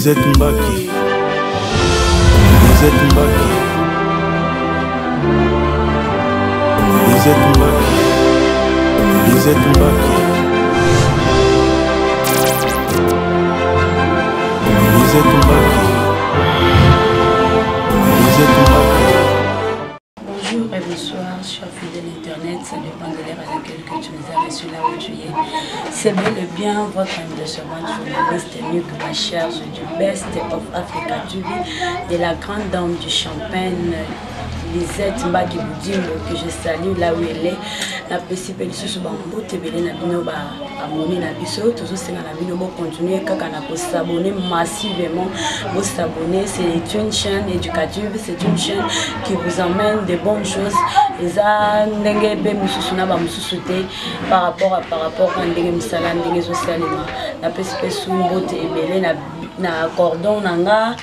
Lisette Mbaki, Lisette Mbaki, Lisette Mbaki, Lisette Mbaki, Lisette Mbaki, Lisette Mbaki. Bonjour et bonsoir, chers fidèles internet, ça dépend de l'heure à laquelle que tu nous as reçu là où tu es. C'est bel et bien votre ami de servante journaliste Nuke, la charge du Best of Africa TV, de la grande dame du champagne, Lisette Mbaki Boudimbo, que je salue là où elle est. La PCP sous bambou, tebele na bino ba abonné na biso, toujours c'est na bino bo continuer kaka na ko s'abonner massivement, bo s'abonner, c'est une chaîne éducative, c'est une chaîne qui vous emmène des bonnes choses. Eza ndenge be mususu na ba mususu te par rapport à ndenge misala ndenge socialement. La PCP sous bote ebele na cordon nanga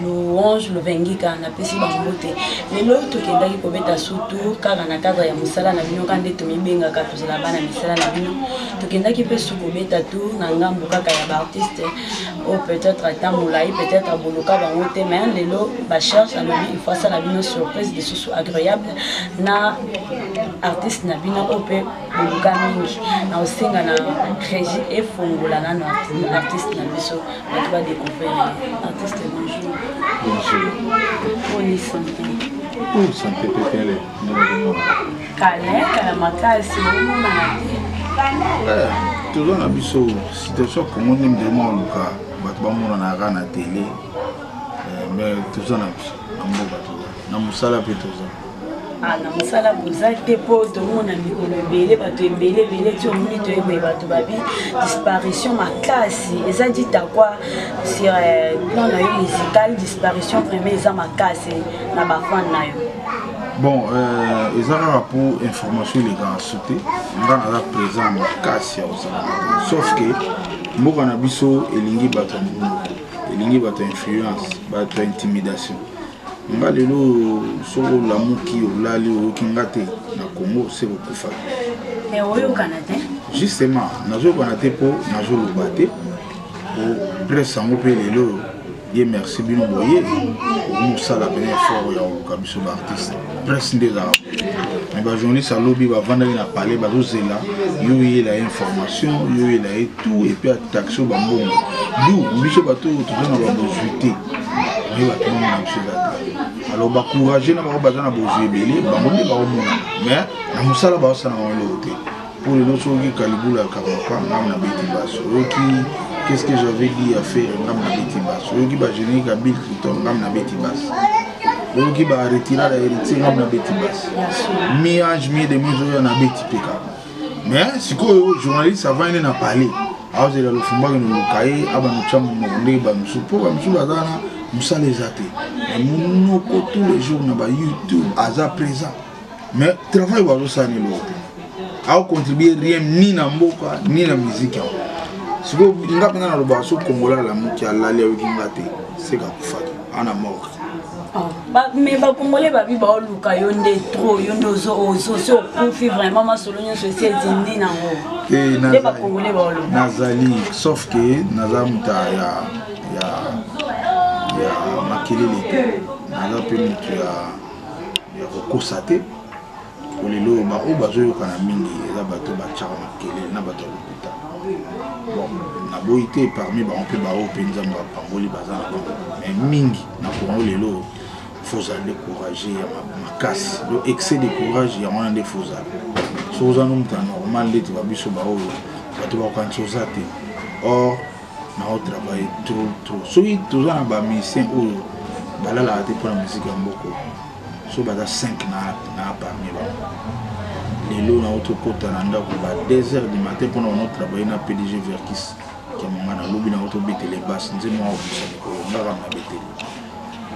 louange le vengika na pesi bambote lelo tokendaki kobeta surtout kaka na cadre ya musala na bino kande tomibengaka tozala bana misala na bino tokendaki mpe su kobeta tout na ngambo kaka ya baartiste o peut-être ata molai peut-être aboluka bango te mais lelo bacherche alobi il faut asala bino surprise de susu agréable na artiste na bino o mpe boluka mingi na osenga na régie efongola nano artiste na biso bato badécouvrir artiste. Bonjour. Bonjour. Bonne santé. Oh, santé pépélé. Calais, Calamakasi, toujours na biso situation comme on aime vraiment le cas bato bamona na ra na télé mais toujours na biso na mboka toujours na musala pe toujours na musala boza te po tomona mikolo ebele bato ebele ti omoni toyeboye bato babi disparition makasi eza dita kwa sur plan na yo musical disparition vraiment eza makasi na bafan na yo. Bon, ils ont pour information les gars sauté, on a présent makasi sauf que mboka na biso elingi bato elingi bato influence bato intimidation. Nga lelo soko la muki olali okingate na Congo c'est beaucoup fa. Mais oyo Canada. Justement, nazo Canada po nazo lobate au presse en pe lelo. Dieu merci bino boye. Nous ça la bien fort ya okabiso ba artiste. Presse ndeza. Mais ba journaliste a lobby ba vendre na parler ba zela. Yo y la information, yo y la et tout et puis attaquer ba mbongo. D'où biso bato toujours na ba bojuité. Oui ba tout na biso bato. Alors ba courager na ba bazana bojué belé, ba mbongo ba omona. Mais na musala ba osana na loté. Pour les autres qui calibula kabapa na beti baso. Qu'est-ce que j'avais dit à faire ngam na beti baso. Yo ki ba génie ka bill kiton ngam na beti baso. Yo ki ba retirer la héritier ngam na beti baso. Mi ange mi de mizo na beti peka. Mais siko journaliste avant il na parler. Alors c'est le fumba no lokaye aba no chamu no ndeba no supo ba msu bazana musala ezate. Muno ko tous les jours na ba YouTube aza présent. Mais travail wa losani lo. A contribuer rien ni na mboka ni na musique. Si vous n'avez pas de basso congolais la muki alali avec ngate c'est ka kufaki ana mort. Mais ba congolais ba bi ba luka yonde trop yonde ozo so confi vraiment ma solonyo société ndi na ngo. Et ba congolais ba luka. Nazali sauf que nazamuta ya makelele. Nazape mutu ya kokosate. Olelo ba o bazo kana mingi eza bato ba chama makelele na bato lokuta. Bon, na boité parmi ba on peut ba o penza ba pangoli bazana mais mingi na Congo lelo faut aller courager ya makasi le excès de courage ya on des faut aller so za no mta normal leti ba biso ba o bato ba kan chozate or na o travail trop so i toza na ba musicien o balala te pour la musique ya mboko so baza 5 na parmi ba lelo na autre côté na ndako ba 2h du matin pour nous travailler na PDG Verkis qui manga na lobi na auto bete les basses nzema o bisali ko ndaka na bete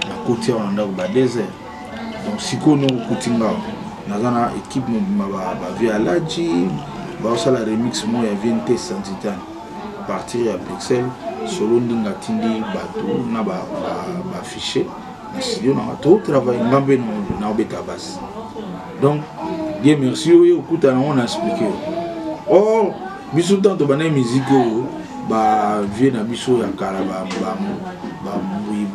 na côté na ndako ba 2h donc sikono kutinga nazana équipe mo ba via laji ba sala remix mo ya VNT Santitan partir à Bruxelles solo ndinga tindi bato na ba fichier na studio na to travail ngambe na obeta basse donc Dieu merci au kuta na on a expliqué. Or biso tanto bana musique ba vie na biso ya kala ba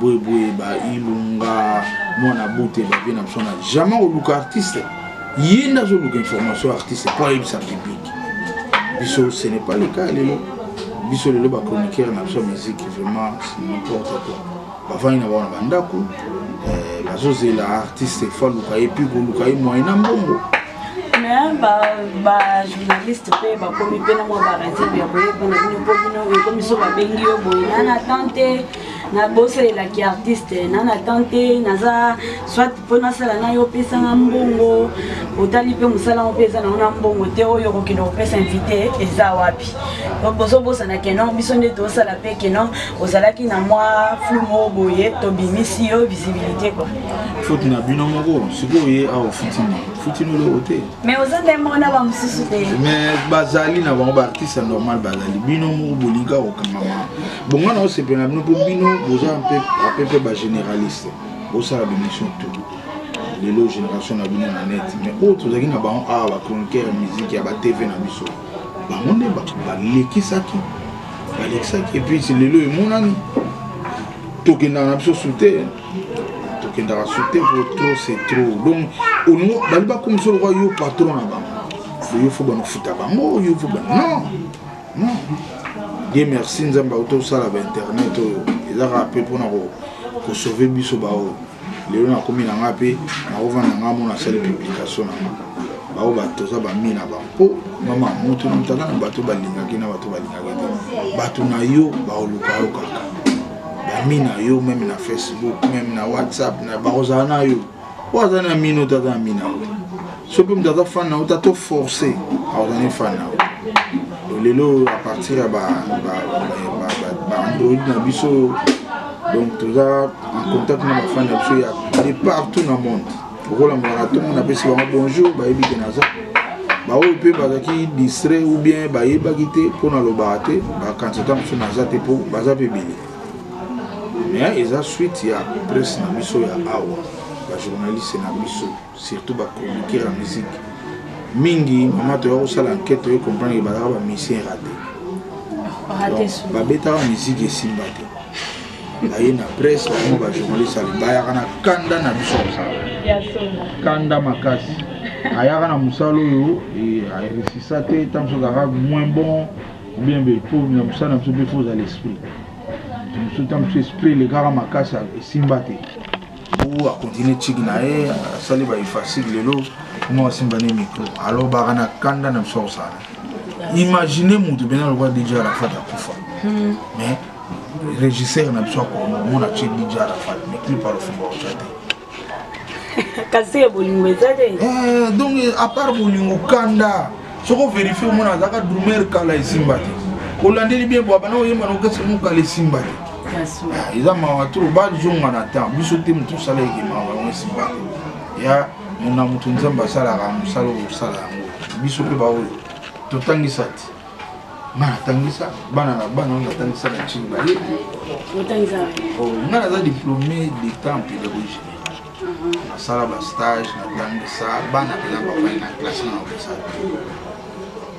boye ilunga mona bote ba bien absona jamais au look artiste yenda zo look information artiste pour y sa public biso ce n'est pas le cas biso le ba chroniqueur na so musique vraiment c'est n'importe quoi ba vana ba bandako bazo zela artiste fa luka et puis luka et moi na mbongo mais ba journaliste pe ba komi pe na mo ba radio ya boye pe na bino comme so ba bengi yo boye na tante na bosse la qui artiste na tante naza soit pona sala na yo pesa na mbongo otali pe musala o pesa na mbongo te oyo ko kino pesa invité eza wapi donc boso na kenon biso nde to sala pe kenon ozalaki na moi flou mo boye to bimisi yo visibilité quoi faut na bino moko sikoye a futini le hotel mais ozande mona ba mususu te mais bazali na ba artiste normal bazali bino mo bolinga o kamama bonga na o se pena bino bino boza un peu ba généraliste bosa la mission tout les lots génération na bino na net mais autres zaki na ba ba chroniqueur musique ya ba TV na biso ba monde ba lekisaki et puis c'est les lots et monani tokenda na biso sauter tokenda ra sauter pour trop c'est trop donc au nom ba comme ça le roi yo patron na ba yo faut ba no futa ba mo yo faut ba non Dieu merci nzamba auto sala ba internet eza rappel pour na ko sauver biso ba o lelo na komi na ngape na ovanda ngamo na salle publication na ba o bato za ba mina ba po mama mutu ntaka na bato balingaki na bato balingaki te bato na yo ba oluka yo kaka ba mina yo même na Facebook même na WhatsApp na ba ozana yo waza na mino tata mina so pe mtata fan na uta to forcer a ozana fan na lelo à partir ya ba Android na biso donc tout ça en contact na ba fan na biso ya de partout dans le monde rôle marathon on appelle ça bonjour ba ebi kenaza ba o pe ba ki distrait ou bien ba yeba kité pour na lo baate ba quand ça tam na za te pour ba za pe bili mais eza suite ya presse na biso ya awa ba journaliste na biso surtout ba chroniqueur la musique mingi mama to yo sala enquête yo comprendre que ba ba mission raté ba beta la musique esimba te ba na presse ba journaliste ali ba ya kana kanda na biso kanda makasi ayaka na musalo yo et a réussissate tant que ça moins bon ou bien pour na musala na biso faut à l'esprit tout temps esprit les gars makasi esimba te ou a continuer tigna e sali ba facile lelo moi simba ne micro alors ba na kanda na biso ça imaginez mutu bena le voir déjà la fata kufa mais régisseur na biso ko mon a tué déjà la fata mais qui parle football chate kasi bolingo ezade donc à part bolingo kanda soko vérifier mon azaka drumer kala isimba te olandeli bien bo bana oyema no kase mo kala isimba te ils ont mawato ba jonga na temps biso te mutu sala ekema ba isimba te ya mona mutu nzamba sala ga musalo sala biso pe ba o totangisa ti mana tangisa bana na bana on tangisa na chimba ye totangisa oh ngana za diplômé de temps pédagogique na sala ba stage na tangisa bana pela ba na classe na ofisa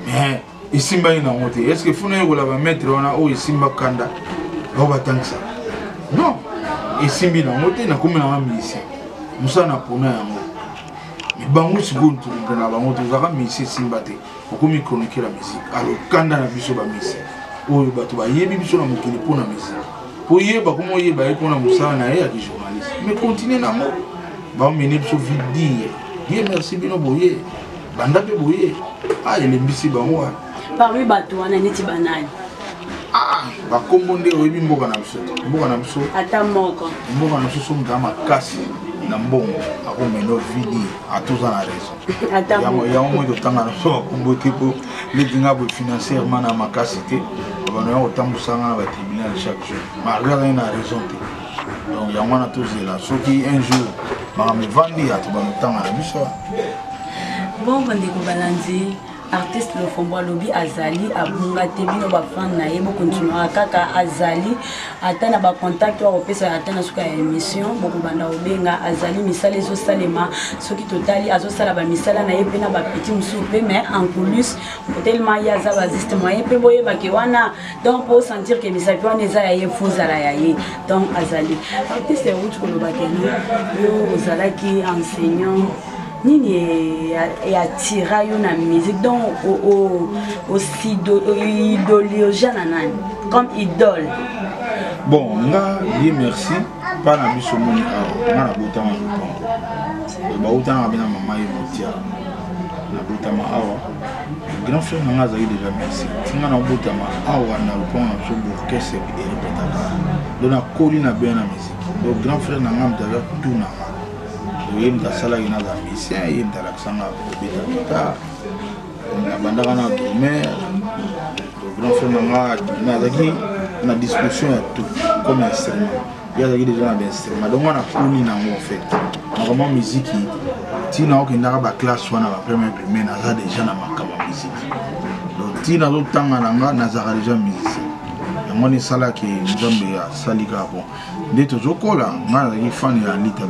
mais isimba ina ngote est-ce que funa yo la ba mettre ona o isimba kanda ba ba tangisa non isimbi na ngote na kuma na misi musa na pona yango bango sigonto na bango tozaka misi simba te okomi chroniquer la musique alors kanda na biso ba misi oyo bato ba yebi biso na mokili pona musique po yeba komo yeba e pona musala na ye ya journaliste mais continuer na mo ba mener biso vite dire merci bino boye banda pe boye ele mbisi bango parmi bato wana neti banani ba kombo nde oyebi mboka na biso ata moko mboka na biso mta makasi na mbongo ako meno vidi atoza na raison ya mo to tanga na so kombo tipo le dinga bo financièrement na makasi te bana yo tambusa na ba tribunal chaque jour malgré na raison te donc ya mwana to zela soki un jour ba me vandi atoba tanga na biso bon bande ko balanzi artiste le fombo lobby azali abunga te bino ba fan na yebo continuer kaka azali atana ba contact wa opesa atana suka émission boko banda obenga azali misala zo salema soki totali azo sala ba misala na yepena ba petit musupe mais en coulisses tellement ya za ba existe moyen pe boye ba ke wana donc pour sentir que misala wana eza ya yefuza la ya ye donc azali artiste route ko loba keno yo ozalaki enseignant nini et attira une musique donc aussi idéologie nanani comme idole. Bon nga Dieu merci pas na biso moni awa nga na botama ba utana bina mama yemotia na botama awa grand frère nga azali déjà merci tinga na botama awa na répondre sur orchestre et répétateur donc na koli na bien na musique donc grand frère nga mtaka tout na oui, je suis un musicien, je suis un une discussion comme instrument. Il y a des gens qui instrument. Donc on a connu en fait. Normalement musique, si on a une classe ou une première primaire, on a déjà une musique. Donc si on a d'autres temps, on a déjà musicien. Moi je suis là qui est salika bon. Dès toujours là, moi je suis fan de la lita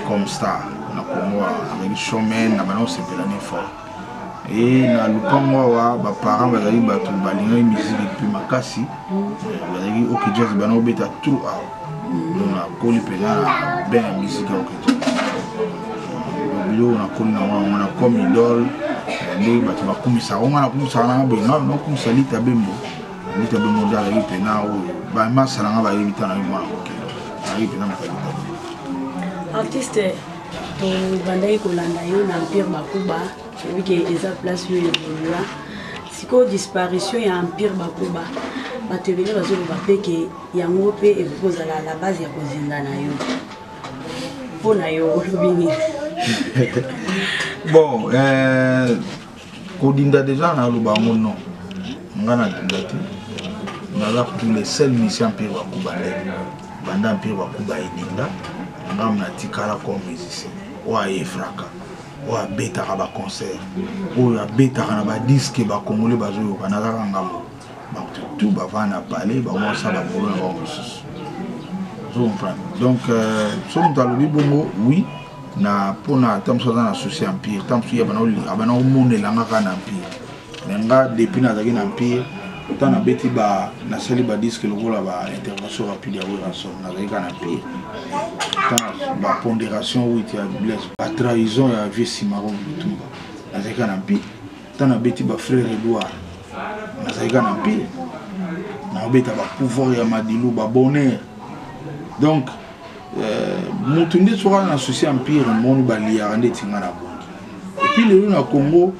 comme star na Congo avec showman na bana c'est pelane fort et na lupango wa ba parents bazali batu balinga musique puis makasi bazali ok jazz bana obeta tout a donc na koli pena ben musique ok bilo na koli na wana comme idole ndi batu bakumisa on na kumisa na benga no kumisa lita bembo dala pena o ba masala nga ba yibita na yuma ok ari pena mpa artiste to bandai kolanda yo na Empire Bakuba celui qui est eza place yo évolua siko disparition ya Empire Bakuba batebele bazo ba ke yango pe epoza la base ya kozinda na yo pona yo lobini bon kodinda déjà na lobango non ngana dindati na la tous les seuls missions Empire Bakuba banda Empire Bakuba edinda ngam na tikala comme musicien wa efraka wa beta ba concert o ya beta na ba disque ba congolais bazo yo kana ka ngam ba tout ba vana parler ba mo sa ba bolo na mususu je comprends donc son dans le bongo oui na pona tamso na associé Empire tamso ya bana o monde la ngaka na Empire nga depuis na zaki na Empire tant na beti ba na sali ba disque lokola ba intervention rapide ya ransom na zaki na Empire la pondération où il y a blesse la trahison ya vie Simaro Lutumba na zeka na Empire tant na beti ba frère Edouard na zeka na Empire na beta ba pouvoir ya Madilu ba bonheur donc mutunde sora na associé Empire mon ba liya ande tinga na bonheur et puis le na Congo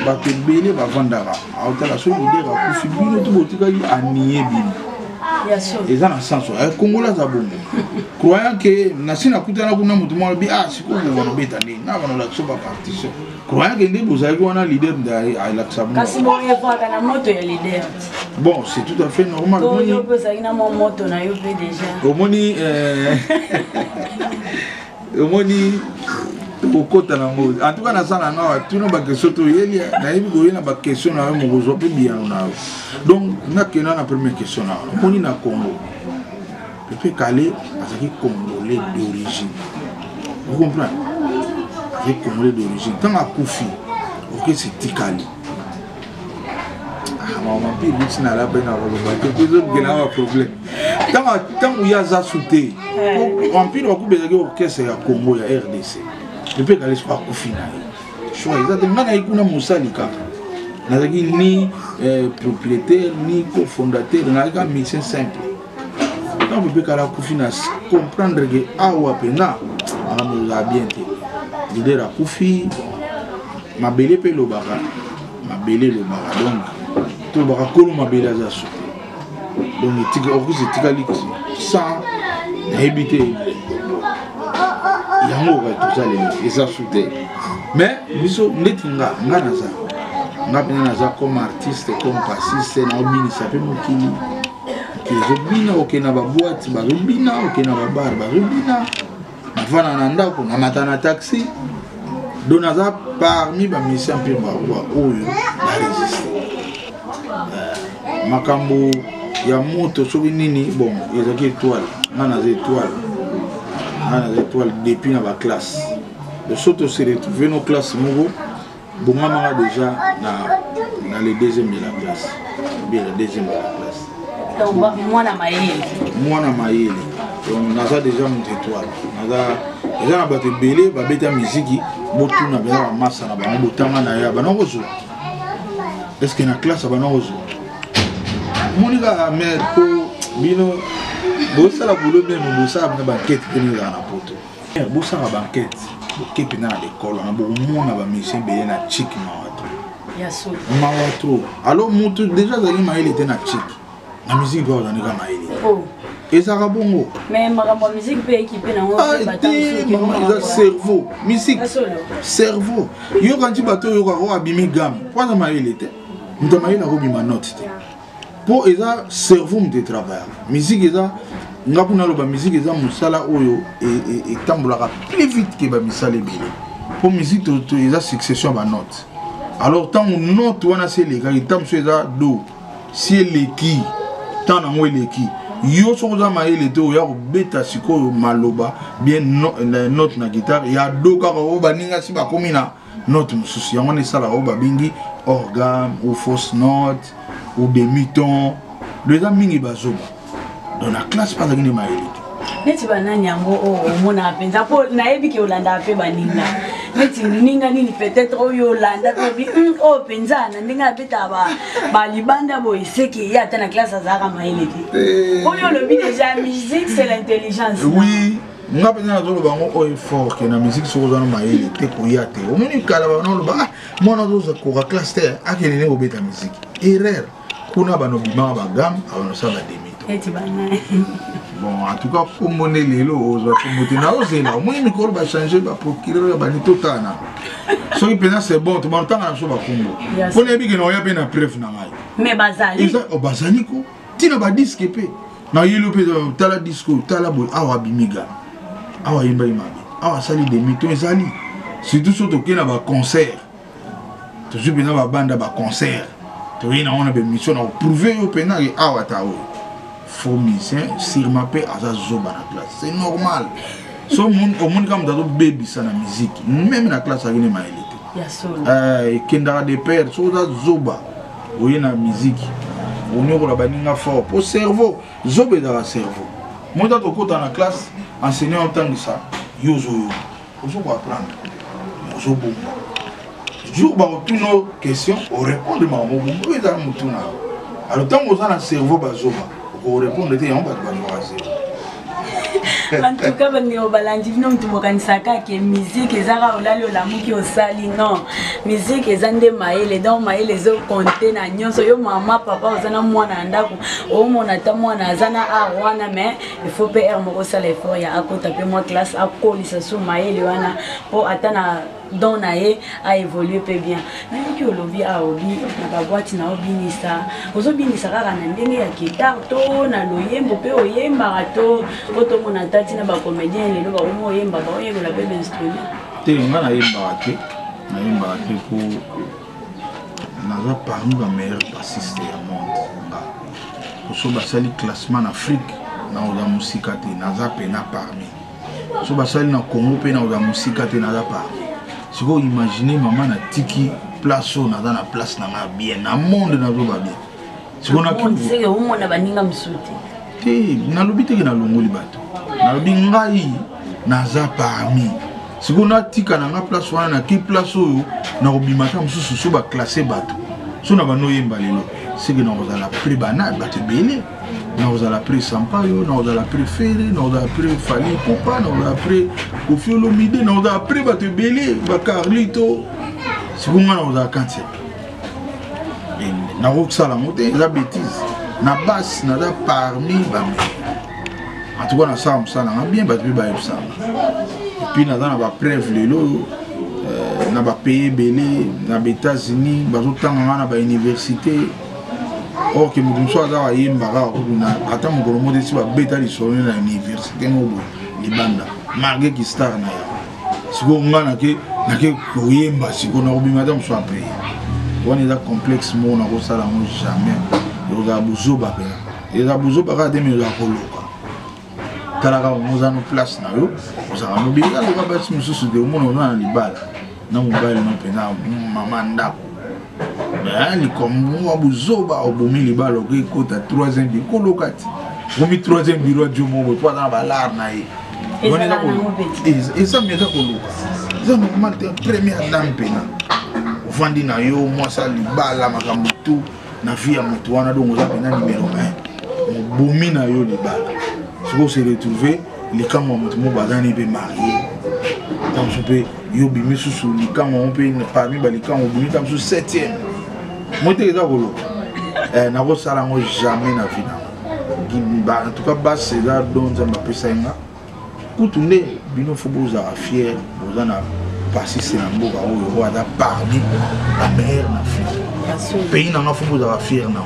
bato ebele bavandaka aotala so leader akufi bino to botikaki anie bino eza na sens congolais aza bongo croyant que nasi nakutana kuna moto moko alobi sikoyo bovana obeta ndenge nga bana olakisa bapartition croyant que nde bozalaki wana leader nde alakisa kasi boyevaka na moto ya leader bon c'est tout à fait normal yo mpe ozalaki na mwa moto na yo mpe déjà omoni kokota na ngo en tout cas na sana na tuno ba question to yeli na yebi ko yena ba question na mo gozo pe bien na donc na kena na première question na moni na Congo peut caler parce que congolais d'origine vous comprenez avec congolais d'origine tant à Koufi OK c'est tikali maman puis lui na la bena ko ba te ko zo gena ba problème tant où ya za souté en pile ko bezaki orchestre ya Congo ya RDC je peux aller sur Koufi na choix exactement na ikuna musalika nazaki ni propriétaire ni cofondateur na musicien simple donc je peux aller Koufi na comprendre que awa pena amela bien te leader à Koufi mabele pe lobaka mabele lobaka donc to baka kolo mabele za so donc tika okuzi tika liksi sans habiter yango ka tout ça les ça sauté mais biso netinga ngana za ngapena naza comme artiste comme bassiste na obini ça peut mokili kezobina okena ba boîte ba rubina okena ba bar ba rubina navana na ndako na matana taxi donc naza parmi ba musiciens pe ba oyo ba résister makambo ya moto soki nini bon ezaki étoile ngana za étoile depuis na ba classe de soto se retrouver nos classes moko bongama déjà dans le deuxième de la classe bien le deuxième de la classe donc moi na mayele donc naza déjà mon étoile naza eza na bato ebele babeta miziki botuna beza bamasa na bango botanga na ya bana kozwa est ce que na classe bana kozwa monika mais po bino bosala boulot même bosala na banquette teni na poto bosala banquette bokepi na l'école na bomona ba musicien belé na chic mawato alors mutu déjà zali maile était na chic na musique doit on ka maile et ça va bongo mais ma musique peut équiper na on ba cerveau musique cerveau yo quand tu bato yo ko abimi gamme kwa na maile était mutu maile na ko bima note pour eza cerveau me travail musique eza ngapuna lo ba musique eza musala oyo et tambolaka plus vite que ba misala ebele pour musique to eza succession ba note alors tant on note wana c'est les gars tam so eza do si eleki tant na mo eleki yo so za maele to ya beta sikoyo maloba bien note na guitare ya do ka ko baninga si ba komina note mususu yango ne sala ko ba bingi organe ou fausse note ou demi-ton les amis bazoba dans la classe pas ngine maele neti banani yango o mona penza po nayebi ke olanda pe baninga neti ninga nini peut-être oyo olanda pe o penza na ndinga beta ba libanda bo eseke ya ta na classe azaka maele te oyo le but déjà musique c'est l'intelligence oui nga penza na zolo bango o effort que na musique so zona maele te ko ya te o moni kala ba no ba mona zo ko classe te akene ne obeta musique erreur kuna bano bima ba gamme abano sa ba demito eti bana bon en tout cas pour monner lelo ozo komotena ozela moi micro ba changer ba procureur ba ni totana so ki pena c'est bon to montanga na so ba kombo pour ne bi que no ya pe na preuve na ngai mais bazali o bazali ko tina ba disque pe na yelo pe tala disco tala boy awa bimiga awa yimba imabe awa sali demito ezali surtout surtout que na ba concert toujours pena ba banda ba concert to ina on a be mission na prouver au pena et awatao faux musicien sûrement pe aza zoba na classe c'est normal so au monde comme dans baby ça na musique même na classe avec les maélite ya solo kendara de père so za zoba oui na musique on y ko la baninga fort pour cerveau zoba dans le cerveau moi dans kota na classe enseignant en tant que ça yozo ozo ko apprendre ozo bon jour ba tuno question on répond de maman vous êtes à mutuna alors tant que ça na cerveau ba zoba on répond de on va en tout cas bani obalandi vino mtumokanisaka ke musique ezaka olali olamuki osali non musique ezande maele donc maele zo compter na nyonso yo mama papa ozana mwana ndako o mona ta mwana azana wana mais il faut pr moko sala effort ya akota pe moi classe akolisa so maele wana po atana don nae a évoluer peu bien na ki olobi a obi na ba boîte na obinisa ozo binisa kaka na ndenge ya guitare to na loyembo pe oyemba to oto mona tati na ba comédien lelo ba mo oyemba ba oyemba la belle instrument te nga na yemba te ko naza parmi ba meilleurs bassistes ya monde nga so basali classement en Afrique na oza musika te naza pena parmi so basali na Congo pe na oza musika te naza parmi. Si vous imaginez maman na tiki place on a dans la place na bien na monde na zoba bien si on a on sait que on a baninga msuti te na lobite ke na longoli bato na lobi ngai na za parmi si on a tika na place wana na ki place oyo na obimata msusu so ba classer bato so na bano yemba lelo c'est que na ozala prix bana bato belé na ozala prix Sampaio na ozala prix Ferré na ozala prix Fali Poupa na ozala prix Koffi Olomide na ozala prix bato belé ba Carlito si vous na ozala kanti na roksala moté la bêtise na basse na da parmi ba en tout cas na ça na bien bato ba yebsa et puis na ba preuve lelo na ba pays belé na États-Unis bazo tanga na ba université. Or que nous sommes à Yembara, attends mon gros mot si va bêta les soins à l'université, les bandes, malgré qui star na. siko nga nake koyemba siko na obima ta mso apeye wana eza complexe mo na kosala ngo jamais yoza buzoba pena eza buzoba ka te me yoza koloka talaka moza no place na yo ozaka mobika loka basi mosusu te omona ona na libala na mobile no pena mama ndako likomwa buzoba obomi libala okekota 3e bi koloka ti omi 3e biro ya dio moko po aza na balare na ye eza mieza koluka eza normal te première dame pena ofandi na yo mwasa libala makambo tu na vie ya moto wana donc oza pena numéro 1 obomi na yo libala siko se retrouve likambo ya moto moko bazani mpe marie tamso mpe yo bimi susu likambo mpe parmi balikambo obomi tamso 7e mote eza koluka nakosala yango jamais na vie na en tout cas base eza don nzambe apesa yenga kutu nde bino fo bozala fier boza na pasise na mboka oyo aza parmi la meilleure na fille pays nanga fo bozala fier na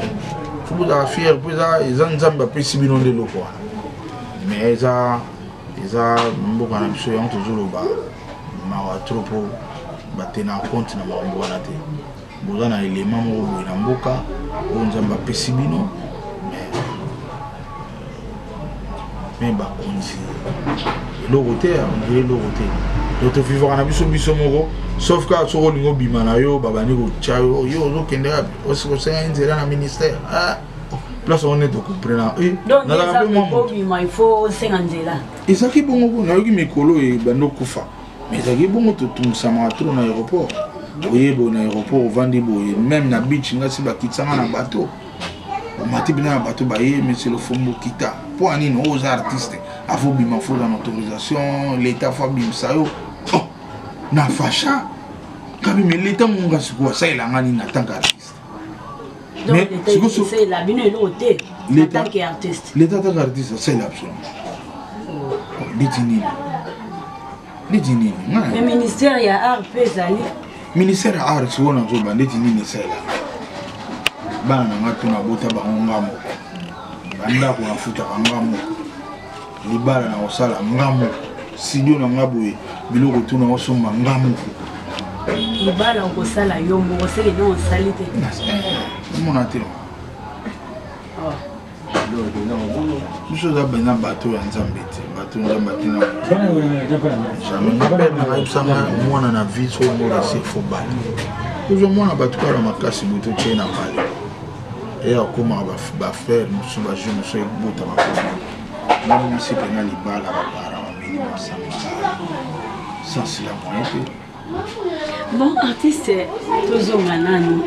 fo bozala fier mpo eza nzambe apesi bino nde eloko wana mais eza mboka na biso yango tozoloba mawa trop mpo batena compte na makambo wana te boza na elema moko boye na mboka oyo nzambe apesi bino mais bakonzi eloko te ondire eloko te yo tofivaka na biso moko sauf ka soko olingi obima na yo babandi kotya yo yo ozokende yapi osenga nzela na ministère place wana tokomprena ezalaki bongo nayoki mikolo ebandi okufa mais ezalaki bongo totungisamaka tro na aéroport oyeba na aéroport ovandi boye même na beach ngasi bakitisanga na bateau omati bina na bateau baye monsieur le fombo kita mpo anini oza artiste afo bima fo dans autorisation l'état fo abimisa yo na facha kabi mais l'état monga sikoyo asalelanga nini na tant qu'artiste l'état tant qu'artiste asalela absolument leti nini ministère ya art mpe ezali ministère ya art sikoyo nazoba ndeti nini esalelanga bana nanga tuna bota bango nga moko bandako nafutaka nga moko libala na kosala nga moko studio na nga boye biloko tuna osomba nga moko libala okosala yo moko seke nde osali te omona te biso oza bena bato ya nzambe te bato nzambe atena jamai ngabe nayebisanga mwana na vie so omona se fo bala ozomona bato kala makasi boye totie na bale eya okomaka bafrere mosusu bajeune mosusu ebota bakoma namisi mpena libala bapara bameli masanga sansila moyen te bon artiste tozonga nani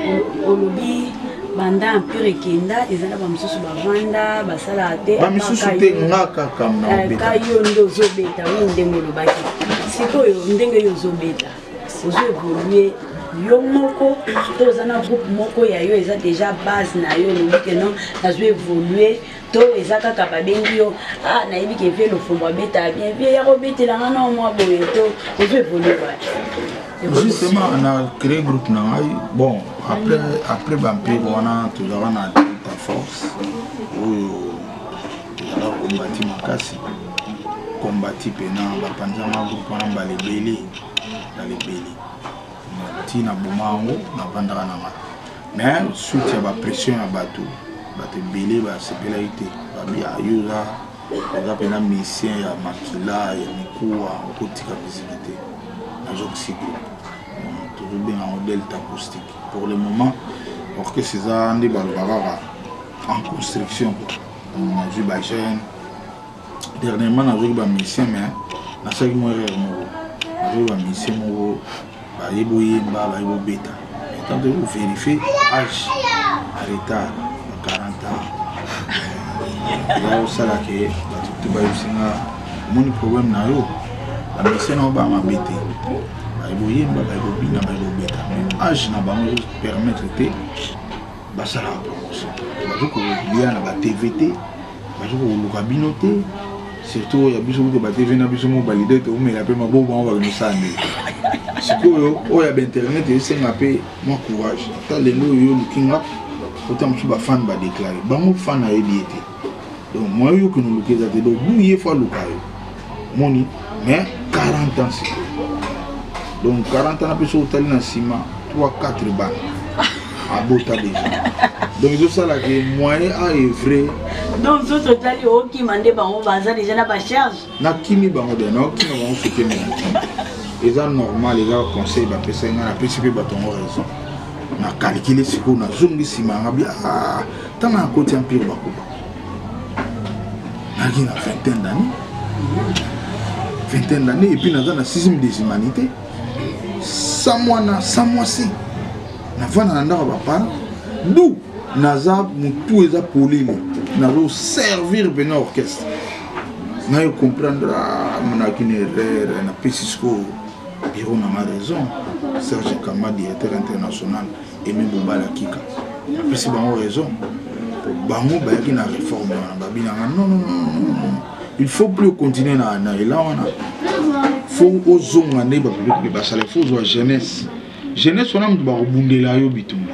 olobi banda empire ekenda ezala bamosusu bavanda basala te bamisusu te nga kaka ka yo nde ozobeta oyo ndenge olobaki sikoyo ndenge yo ozobeta ozo évolue yo moko to oza na groupe moko ya yo eza déjà base na yo olobi ke non nazo évolue to eza kaka babengi yo nayebi ke vie lofombo abeta bien vie ya kobetelanga na mwa boye to ozo évolue justement na créé groupe na ngai bon après bampire wana tozala na delta force oyo ezala kombati makasi kombati mpena bapanzanga groupe wana balebele na lebele ntina boma yango navandaka na ngai mais suite ya bapression ya bato ebele basepelaki te babia yo oza mpena musicien ya makila ya mikuwa okotika miziki te nazokisi groupe tozobenga yango delta acoustique pour le moment orchestre eza nde balobaka en construction nazwi bajeune dernièrement nazoki bamusicien mais nasalaki mo erreur moko nazoki bamusicien moko bayebi oyemba bayebi obeta etant ovérifie age a retard ba 40 ans eza osalake bato te bayebisinga omoni problème na yo bamusicien nao bamabe te bayebi oyemba bayebi obina bayebi obeta mais age na bango ezopermettre te basalaka promotion bazokolia na batv te bazokoluka bino te surtout ya biso kuta batv na biso mo balide te omela mpe maboko bango bakinosala nde sikoyo oyo ya bainternet esenga mpe mwa courage ata lelo oyo olukinga ota mosusu bafane badeklare bango fane ayebi ye te donc moyo yokino luka eza te donc buye fo aluka yo moni mais 40 ans sikoyo Donc 40 ans après au tali na ciment 3 4 balles à bota déjà. Donc tout ça là que moyen à œuvrer. Donc autres tali o qui mandé bango baza déjà na ba charge. Na kimi bango de no qui bango soutenir. Et ça normal les gars conseil ba pesa nga na principe ba ton raison. Na calculer ce qu'on a zongi ciment ngabi ah tant na côté empire ba ko. Na qui na vingtaine d'années et puis dans la 6e des humanités. 100 mois na 100 mois si na vana na ndako papa d'où naza mutu eza polele nazo servir ben orchestre na yo comprendra mon akine erreur na pesisco bureau na ma raison Serge Kama directeur international et même Bombala Kika na pesi bango raison bango ba yaki na réforme na babina non il faut plus continuer na ela wana faut ozonga ne ba public ba sala faut zo jeunesse on a mutu ba kobundela yo bitumba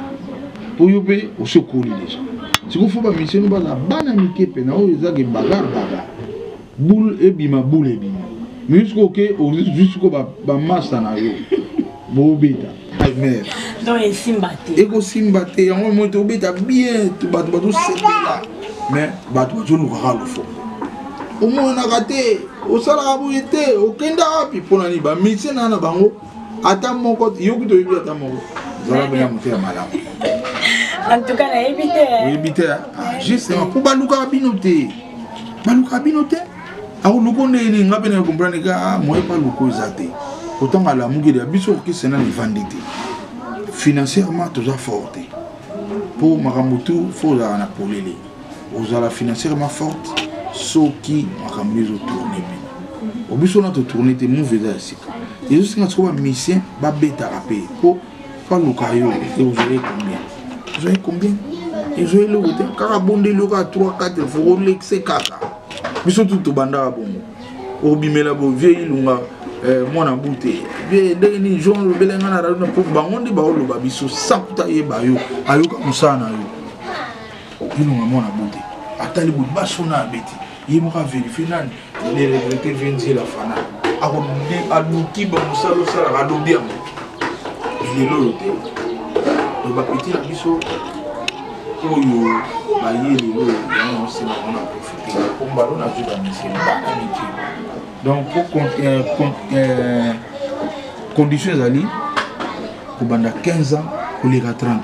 po yo pe osokoli déjà si ko faut ba mission ba na bana mikepe na oyo ezake bagar boule ebima boule ebima mais jusqu'au ba master na yo bo beta mais donc simbate eko simbate yango mo to beta bien to ba to sepela mais ba to zo luka lo fo au moins on a raté au salaire aboyete au kenda puis pour nani ba mission na bango ata moko yoku to yebi ata moko zala bena muté malamu en tout cas na éviter justement pour baluka binoté a luko ne ngabe na comprendre ka moi pas luko zate autant à la mugi de biso ki sena ni vandité financièrement toujours forte pour makamutu faut la na polele ozala financièrement forte soki makamuzo tourner bien obiso na to tourner te mauvais sika et aussi quand on mission ba beta rapé pour pas lukayo et vous avez combien et je le côté carabonde le 3 4 faut l'excès kaka biso tout banda bongo obimela bo vieille lunga mona bouté vie ndeni jon le belenga na radio pour bangonde ba oloba biso sakuta yeba yo ayoka musana yo ilunga mona bouté atali bo basona beti yemo ka vérifier nani les retraités viennent dire la fana aluki ba musalo sala radobia il est l'autre le ba petit la biso oyo ba yeli lo on se on a profité pour ballon a joué dans monsieur ba amitié donc pour conditions ali pour banda 15 ans pour les 30 ans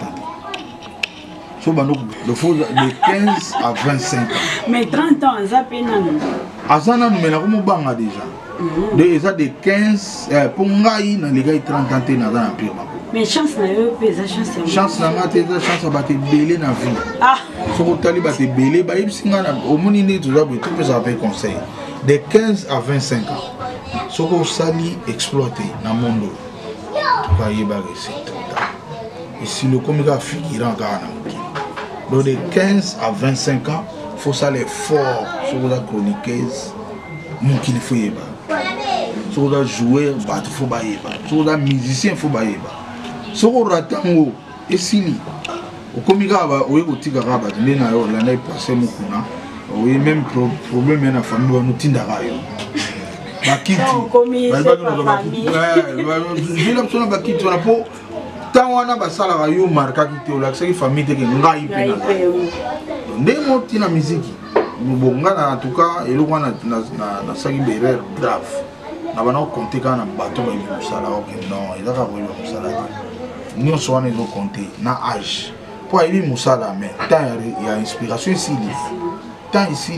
so bando le faut de 15 à 25 ans mais 30 ans ça peine azana nous mena comme banga déjà de 15 pour ngai na les gars 30 ans na dans empire mais chance na yo pesa chance na ngate za chance ba te belé na vie so ko tali ba te belé ba ibsinga na omoni ne tout ça tout pesa avec conseil de 15 à 25 ans so ko sali exploiter na monde ka yeba recette et si le comica figurant kana donc de 15 à 25 ans faut ça l'effort sur la chroniqueuse mon qu'il faut yeba sur la joueur ba faut ba yeba sur la musicien faut ba yeba soko ratango esili okomika ba oye kotika ka ba ndena yo la nai passer mukuna oye même problème na famille nous tindaka yo bakiti ba bakiti na po tawana ba sala ka yo marka ki te la saki famille te ngai pe na ndemo tina musique bonga en tout cas eloko na saki berer grave na bana compter kana bato ba yo sala ok non il a ka boyo sala nous sommes nos compter na âge pour aller musala mais tant il y a inspiration ici tant ici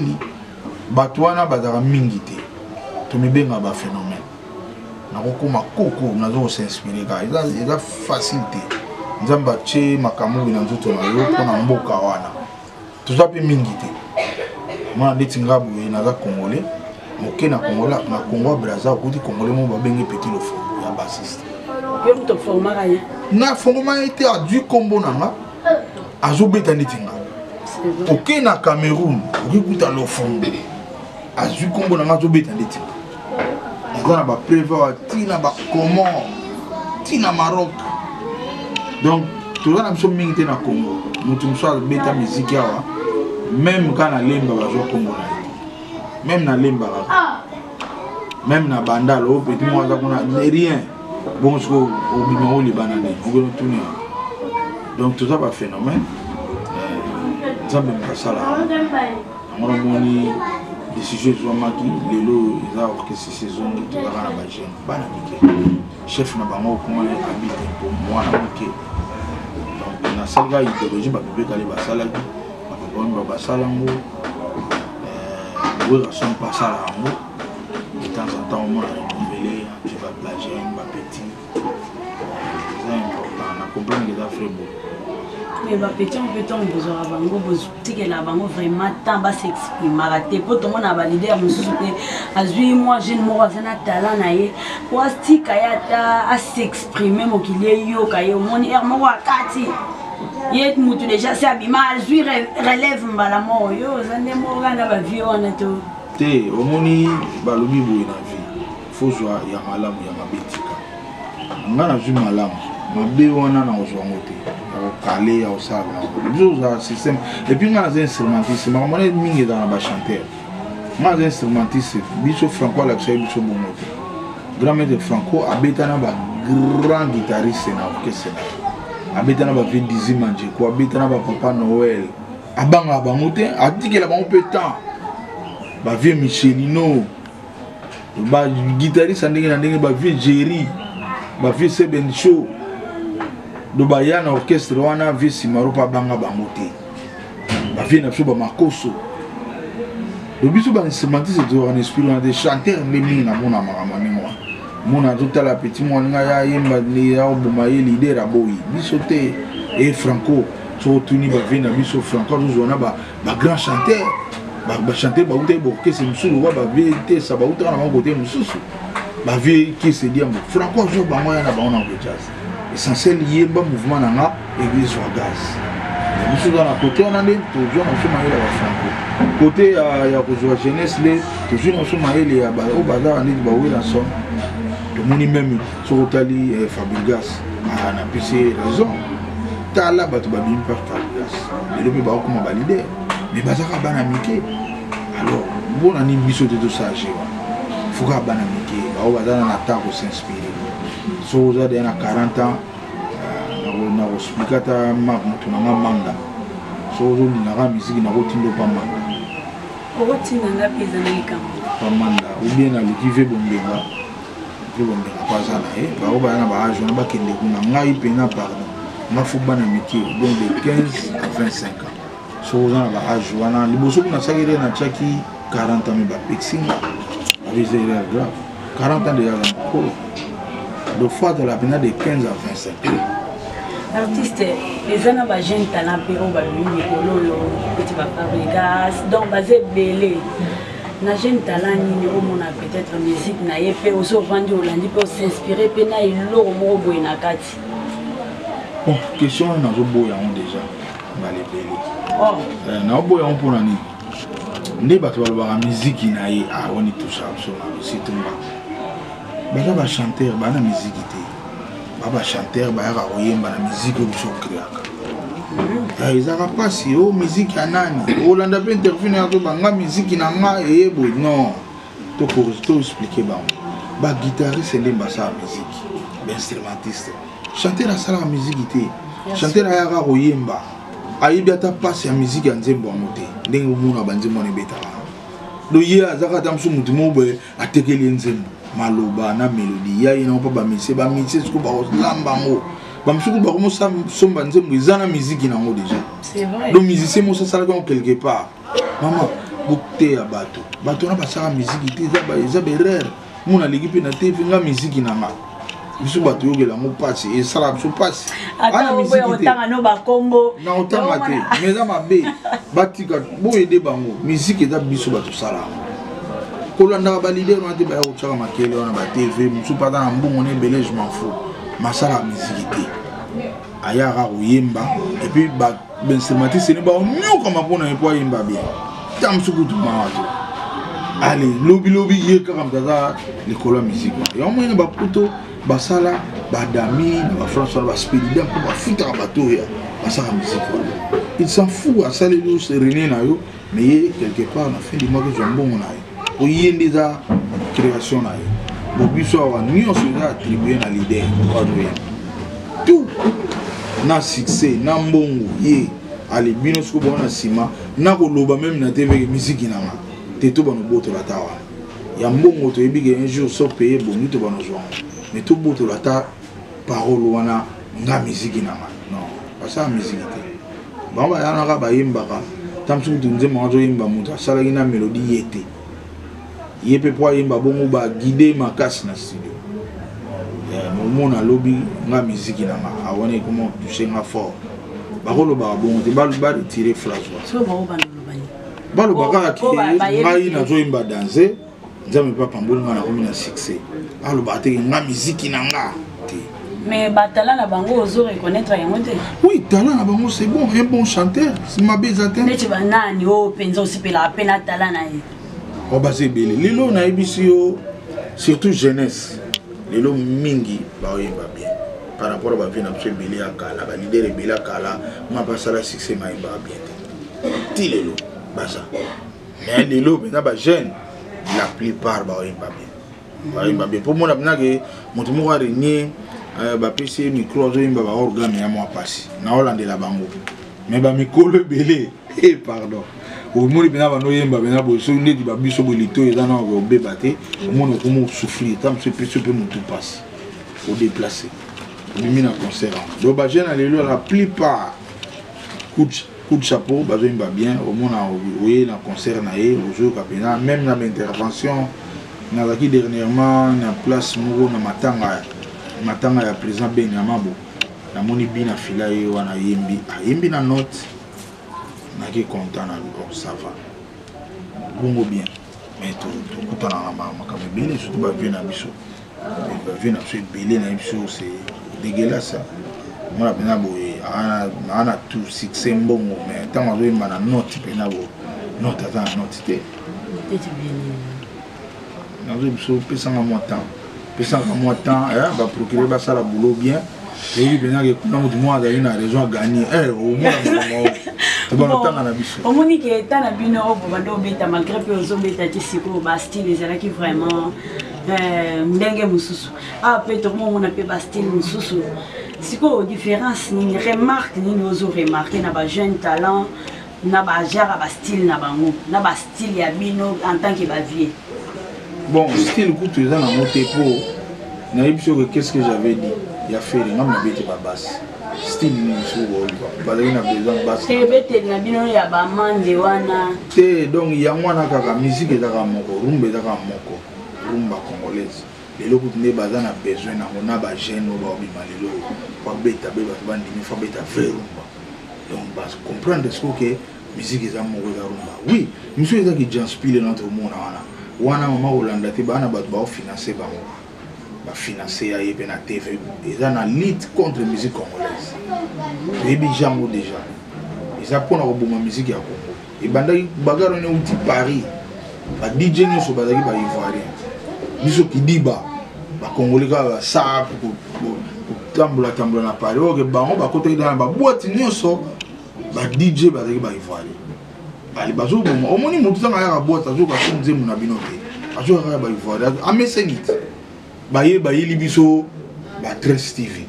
batwana bazara mingité to me benga ba phénomène na kokoma koko nazo s'inspirer ka il a facilité nzamba che makamu na nzoto na yo pona mboka wana to zape mingité moi ndeti ngabu na za congolais moké na congola na Congo Brazza kuti congolais mo ba bengi petit le fond ya bassiste na fondement été à du combo nanga azobeta netinga ok na Cameroun okikuta lo fond a du combo nanga azobeta netinga ezana ba prévoir tina ba comment tina Maroc donc tout ça na biso mingi na Congo mutu mso beta musique yawa même quand na lemba ba zo Congo même na lemba même na bandalo petit moi za kuna rien bon ce au numéro les bananes on va tourner donc tout ça va phénomène ça même pas ça là on a moni les sujets vraiment qui les lots ils ont que ces saisons qui tout va na bagé banane chef na bango comment habiter pour moi na ok donc na saga idéologie ba bébé kali ba sala ba bon ba sala ngo oui ça pas ça là ngo de temps en temps on a renouvelé tu vas plager un petit c'est important on a compris que ça fait beau mais ba petit on peut tant besoin bango bozutike la bango vraiment tant ba s'exprimer raté pour tout monde a validé à monsieur que azui moi jeune moi ça na talent na ye pour stika ya ta à s'exprimer mo kile yo kaye moni er mo wakati yet mutu déjà c'est abima azui relève mbala mo yo zande mo gana ba vie on to te omoni balobi boye na vie faut joie ya malamu ya mabetika ngana ju malamu mabe wana na ozwango te calé au sable un système et puis on a un instrumentiste mais on est mingi dans la chanteur moi un instrumentiste biso Franco la chai biso bongote grand maître Franco abetana ba grand guitariste na orchestre abetana ba vie dizimanje ko abetana ba Papa Noël abanga bangote atiki la bango pétant ba vie Michelino ba guitariste ndenge na ndenge ba vie Jerry ba vie Seben Show do bayana orchestre wana vie simaro pa banga bangote ba vie na ba makoso do biso ba instrumentiste de en esprit on a des chanteurs ndemi na mona maramani mona tota la petit mona ya yemba ni ya obumaye leader aboyi biso te et Franco so tuni ba vie na biso Franco nous on a ba grand chanteur ba chanter ba uta bo orchestre musulu wa ba vie te sa ba uta na bango te mususu ba vie qui se dit Franco jo ba moya na ba on a jazz essentiel yeba mouvement nanga église wa gaz nous dans la côté on a des toujours on se mailler la Franco côté ya ko jeunesse les toujours on se mailler les ba au bazar ni ba oui la son de moni même sur Otali Fabregas na pc raison ta là ba to ba bin par Fabregas le ba ko ma valider mais bazaka bana mike alors bon ani biso de tout ça faut ka bana mike ba au bazar na ta ko s'inspirer so vous avez 40 ans na expliquer mutu na manda so vous na musique na rotindo pa manda rotindo na pesa na ikambo pa manda ou bien na likive bombenga pas ça ba o ba na ba âge na ba kende kuna ngai pena pardon na fuba na métier donc de 15 à 25 ans so vous na ba âge wana liboso kuna sagere na chaki 40 ans me ba pexinga avec des erreurs graves 40 ans déjà là de fois de la peine de 15 à 25 ans. Artiste, les années de jeunes talents, petit Fabregas, donc basé belé. Na jeune talent ni on a peut-être musique na yepé aussi vendu au lundi pour s'inspirer pe na ilo mo boy na kati. Bon, question na zo boy on déjà balé belé. Oh, na boy on pour nani. Ndé bato ba musique na ye ah on est tout ça absolument c'est tout bas. Baza ba chanteur ba na musique té ba chanteur ba ya oyemba na musique biso créaka ils a pas si o musique ya nani Olanda pe intervenir to banga musique na nga bo non to pour expliquer ba guitariste ndé ba sa musique ba instrumentiste chanteur a sala musique té chanteur ya oyemba ayibi ata passe ya musique ya nzembo amote ndenge mona banzembo ne betala do ye azaka tamsu mutimo be atekeli nzembo maloba na mélodie ya ina pa ba mixer ce ba lamba ngo ba msuku ba komo somba nzembo izana musique na ngo déjà c'est vrai donc musicien mo ça comme quelque part maman bukte ya bato na ba sala musique te za ba erreur mona l'équipe na TV nga musique na nga biso bato yogela mo passe et sala biso passe ana musique otanga no ba kombo na otanga te mais za mabe batika bo aider bango musique eza biso bato sala kolanda ba leader on a ba o tshaka makele on ba TV musu pata na mbongo ne belé je m'en fous masala musique te aya ra oyemba et puis ba instrumentiste ne ba o nyoka mapona e po yemba bien tam sukutu mawato allez lobby ye kaka mtaza le kola musique et au moins ba puto ba sala ba dami ba François ba spirida ko ba futa ba toya ba sala musique il s'en fout à ça les nous serené na yo mais quelque part na fin du mois que jambon na yo oyendeza création na yo bobiso awa nyonso eza attribué na leader tout na succès na mbongo ye ali bino siko bona nsima na koloba même na tv musique nanga te to bano botola ta wana ya mbongo toyebi ke un jour so paye bongi to bano zwa mais to botola ta parole wana nga musique nanga non basa musique te bamba yana ka bayembaka tamsuku tunze mwanzo yemba mutu asalaki na mélodie yete yepe po yemba bongo ba guider makasi na studio mon a lobby nga musique nanga awane comment toucher nga fort bakolo ba bongo te ba retirer phrase so balo baka ki ngai na zo yemba danser nzambe papa mbolo nga na komi na succès alo ba te nga musique nanga te mais batala na bango ozo reconnaître yango te oui talent na bango c'est bon un bon chanteur c'est ma bezatin mais tu vas nani o penza osipela pena talent na ye o ba se bele lelo na ebisi yo surtout jeunesse lelo mingi ba oyemba bien par rapport à ba vie na pse bele akala ba leader bele akala ma pas ça la succès ma yemba bien ti lelo basa mais lelo pena ba jeune la plupart ba oyemba bien pour moi na que moto mo wa renier ba PC micro zo yemba ba organe ya moi passi na Hollande la bango mais ba mikolo belé pardon au monde bena ba no yemba bena bo so ndedi ba biso bo lito eza na ko bebate au monde ko mo souffrir tam se peut mo tout passe au déplacer mimi na concert do ba jeune alelo la plupart coup de chapeau ba zo yemba bien au monde oye na concert na ye au jour kapena même na intervention na laki dernièrement na place moko na matanga ya président Benyamabo na moni bina fila ye wana yembi na note na ki content na bon ça va bongo bien mais tout kutana na makambo bele surtout ba vie na biso ba vie na biso bele na biso c'est dégueulasse moi pena boye ana tout succès mbongo mais tant azo yemba na note pena bo note ata note te na zo biso pesa nga mo temps va procurer ça la boulot bien et puis bien que quand tout monde a une raison à gagner au moins c'est bon temps na biso au moni que ta na bino bo bando beta malgré que ozo beta ti siko ba style ezala ki vraiment ndenge mususu ah peut-être on a pe ba style mususu siko différence ni remarque ni ozo remarquer na ba jeune talent na ba genre ba style na bango na ba style ya bino en tant que ba vie. Bon, style que tu es dans mon tépo, qu'est-ce que j'avais dit? Il y a fait, non, mais il pas basse. Style, il a besoin de basse. Donc, il y a une musique qui est rumba congolaise. Les gens qui ont besoin de gêne, donc, comprendre ce que la musique est rumba. Oui, monsieur est qui inspire notre monde. Wana mama Hollande te bana ba financer bango ba financer ya yebe na TV eza na lutte contre la musique congolaise ebi jango déjà eza pona ko boma musique ya Congo e bandaki bagaro ne uti Paris ba DJ ne so bazaki ba ivoirien biso kidiba ba congolais ka sa ko tambula na Paris o ke bango ba kote dans ba boîte nyonso ba DJ bazaki ba ivoirien ali bazo bon omoni mutu tanga ya boîte azo ka sonze muna binote azo ka ba ivoire amesenit ba yeli biso ba Tres TV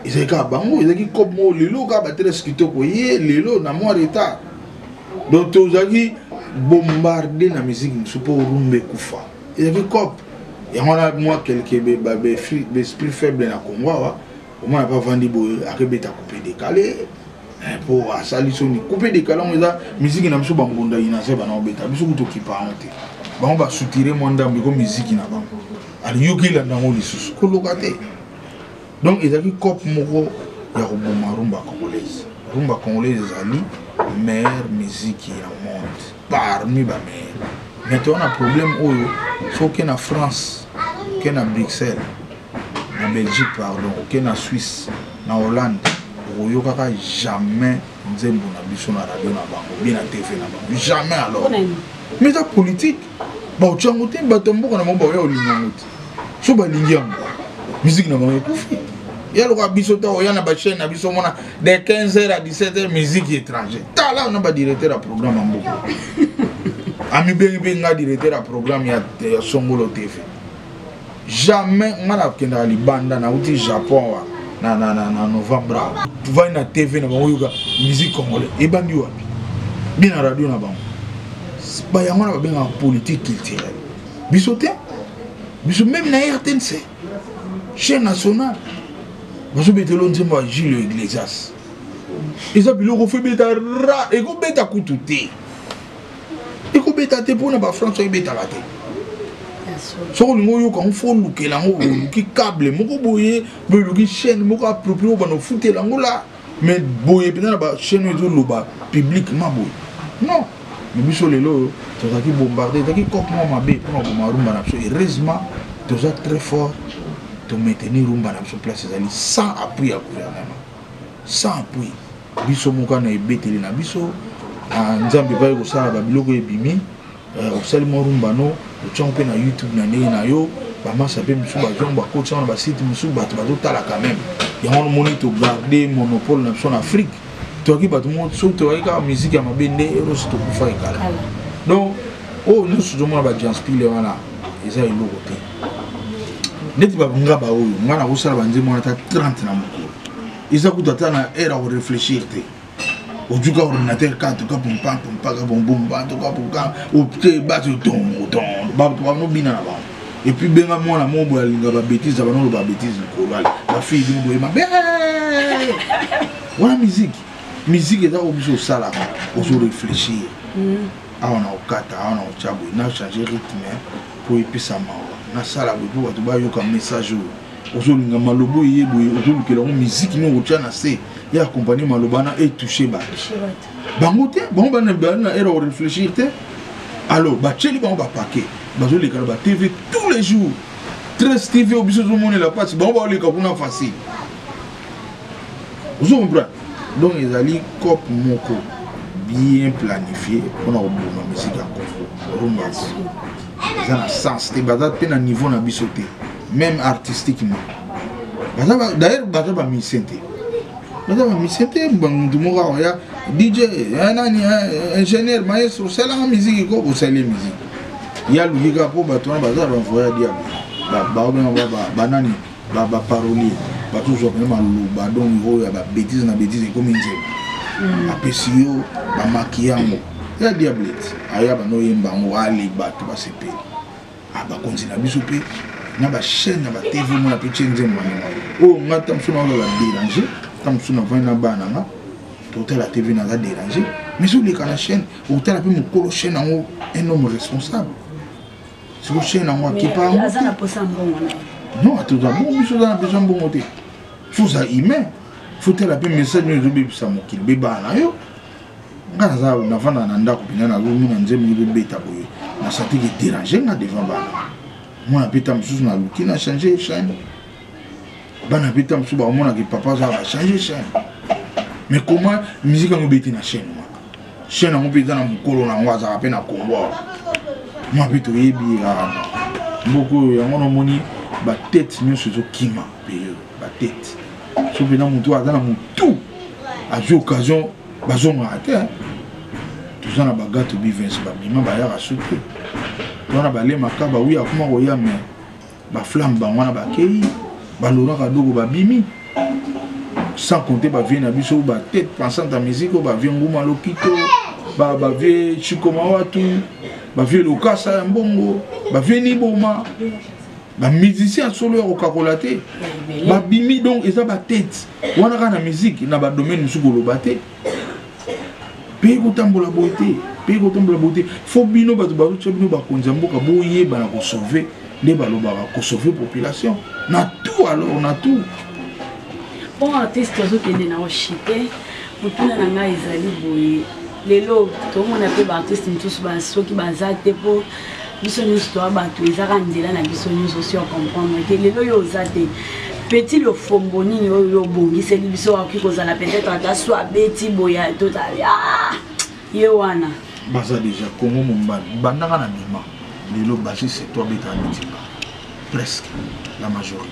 ezeka bango ezeki comme mo lelo ka ba Tres kitoko ye lelo na mo retard donc tozaki bombarder na musique musupo rumbe kufa ezeki cop et on a moi quelques esprit faible na Congo au moins pas vendre bo akebeta couper décalé pour salisoni couper décalé on eza musique na biso bambonda ina se bana obeta biso kutokipa honte bango ba soutirer monda mbiko musique na bango ali yokila ndango lisusu kolokate donc ezaki cop moko ya roboma rumba congolaise ezali meilleure musique ya monde parmi ba meilleure mais on a problème oyo soki na France ke na Bruxelles na Belgique pardon ke na Suisse na Hollande oyokaka jamais nzembo na biso na radio na bango bien na TV na bango jamais alors mais la politique ba ochango te bato mboka na mbo ya olinyango te so ba lingiango musique na bango kufi ya lo ka biso ta oya na ba chaîne na biso mona de 15h à 17h musique étrangère ta là on a ba directeur à programme mboka ami bengi benga directeur à programme ya Songolo TV jamais ngana kenda libanda na uti Japon wa na novembre tu vas na TV na bango yoka musique congolais et bandi wapi bina radio na bango ba yango na benga politique culturelle biso te biso même na RTNC chaîne nationale baso betelo nzembo Gilles Iglesias eza biloko fe beta ra eko beta kutu te eko beta te pona ba France e beta la te so lingo yo kan fo lukela ngo luki câble moko boye be luki chaîne moko approprié ba no fouter lango la mais boye pena ba chaîne ezo loba publiquement boye non mais biso lelo to taki bombarder taki kopmo mabe pour ko marumba na so heureusement to za très fort to maintenir rumba na so place ezali sans appui à gouvernement sans appui biso moko na ebeteli na biso nzambe ba ko sala ba biloko ebimi osali morumba no ochango na YouTube na ndenge na yo ba masa pe musu ba jongo ba coach na ba site musu ba to tala quand même ya on monitor garder monopole na son Afrique to ki ba to mo so to ka musique ya mabende ero so to kufa ikala donc nous sommes ba janspile wana eza iloko te neti ba nga ba oyo ngana ko sala banze mo na 30 na moko eza kutata na era o réfléchir te au du ordinateur quand tu cas pour pas bon en tout cas pour quand au petit battre ton ba no bina na ba et puis benga moi na mo bo linga ba bêtise ba no ba bêtise ko la fille du boy ma voilà musique est au biso sala au so réfléchir on a au kata on a au chabo na changer rythme pour épisa ma na sala bo ba to ba yo comme message au so linga malobo yebo au so que la musique no au na c'est et accompagner malobana et toucher ba bangote bon ba na era au réfléchir te alors ba cheli ba paquet ba zo le ba TV tous les jours 13 TV au biso zo moni la passe ba le ka kuna facile vous comprenez donc les ali cop moko bien planifié on a oboma musique en rumba ça na sens te ba te na niveau na biso te même artistiquement d'ailleurs ba ba mi senté mais c'était bon du mot ya DJ nani ingénieur maestro c'est la musique ko c'est la musique ya luka po ba tona ba za ba voya dia ba nani ba parolier ba toujours même lu ba donc ho ya ba bêtise na bêtise comme nze apesio ba makiyango ya diablette aya ba no yemba ngo ali ba to ba sepe ba continue biso pe na ba chaîne na ba TV mo na pe chenze mo o ngata msuna la déranger comme si on avait une banane, tout la TV n'a pas dérangé. Mais sur les canaux chaîne, où tu as pu me coller chaîne en haut, un homme responsable. C'est une chaîne en haut qui parle. Non, tout d'abord, mais ça n'a pas besoin de bon côté. Faut ça humain. Faut que la paix message nous obéit ça mon qu'il bébé na yo. Quand ça na fana na ndako pina na romu na nzemi bébé taboye. Na santé qui déranger na devant bana. Moi na peta msusu na luki na changer chaîne. Bana peta msusu ba mona ki papa ça va changer chaîne. Mais comment musique en obéit na chaîne moi. Chaîne en obéit na mukolo na ngwaza ape na Congo. Moi peta yebi beaucoup ya ngona moni ba tête nyonso zo kima période ba tête. So bena mutu azana mutu a eu occasion bazonga ate tout ça na bagato bi 20 ba bima ba ya rasuku to na ba le makaba wi akuma ko ya me ba flamme ba wana ba kei ba lora ka dogo ba bimi sans compter ba vie na biso ba tête pensant à musique ba vie nguma lokito ba vie chikoma watu ba vie lokasa mbongo ba vie ni boma ba musicien solo au kakolaté ba bimi donc eza ba tête wana kana musique na ba domaine musuko lobaté pe ko tambola beauté faut bino ba ba bino ba konza mboka boye ba na ko sauver ne ba loba ko sauver population na tout alors on a tout bon artiste zo kende na ochité mutuna na nga ezali boye lelo to mona pe ba artiste ntusu ba soki bazate po biso nyonso to bato ezaka nzela na biso nyonso si comprendre que lelo yo ozate petit le fombo nini yo bongiseli biso akoki kozala peut-être ata so abeti boya totali ye wana baza déjà Congo mombali bandaka na bima lelo basi c'est toi beta mitika presque la majorité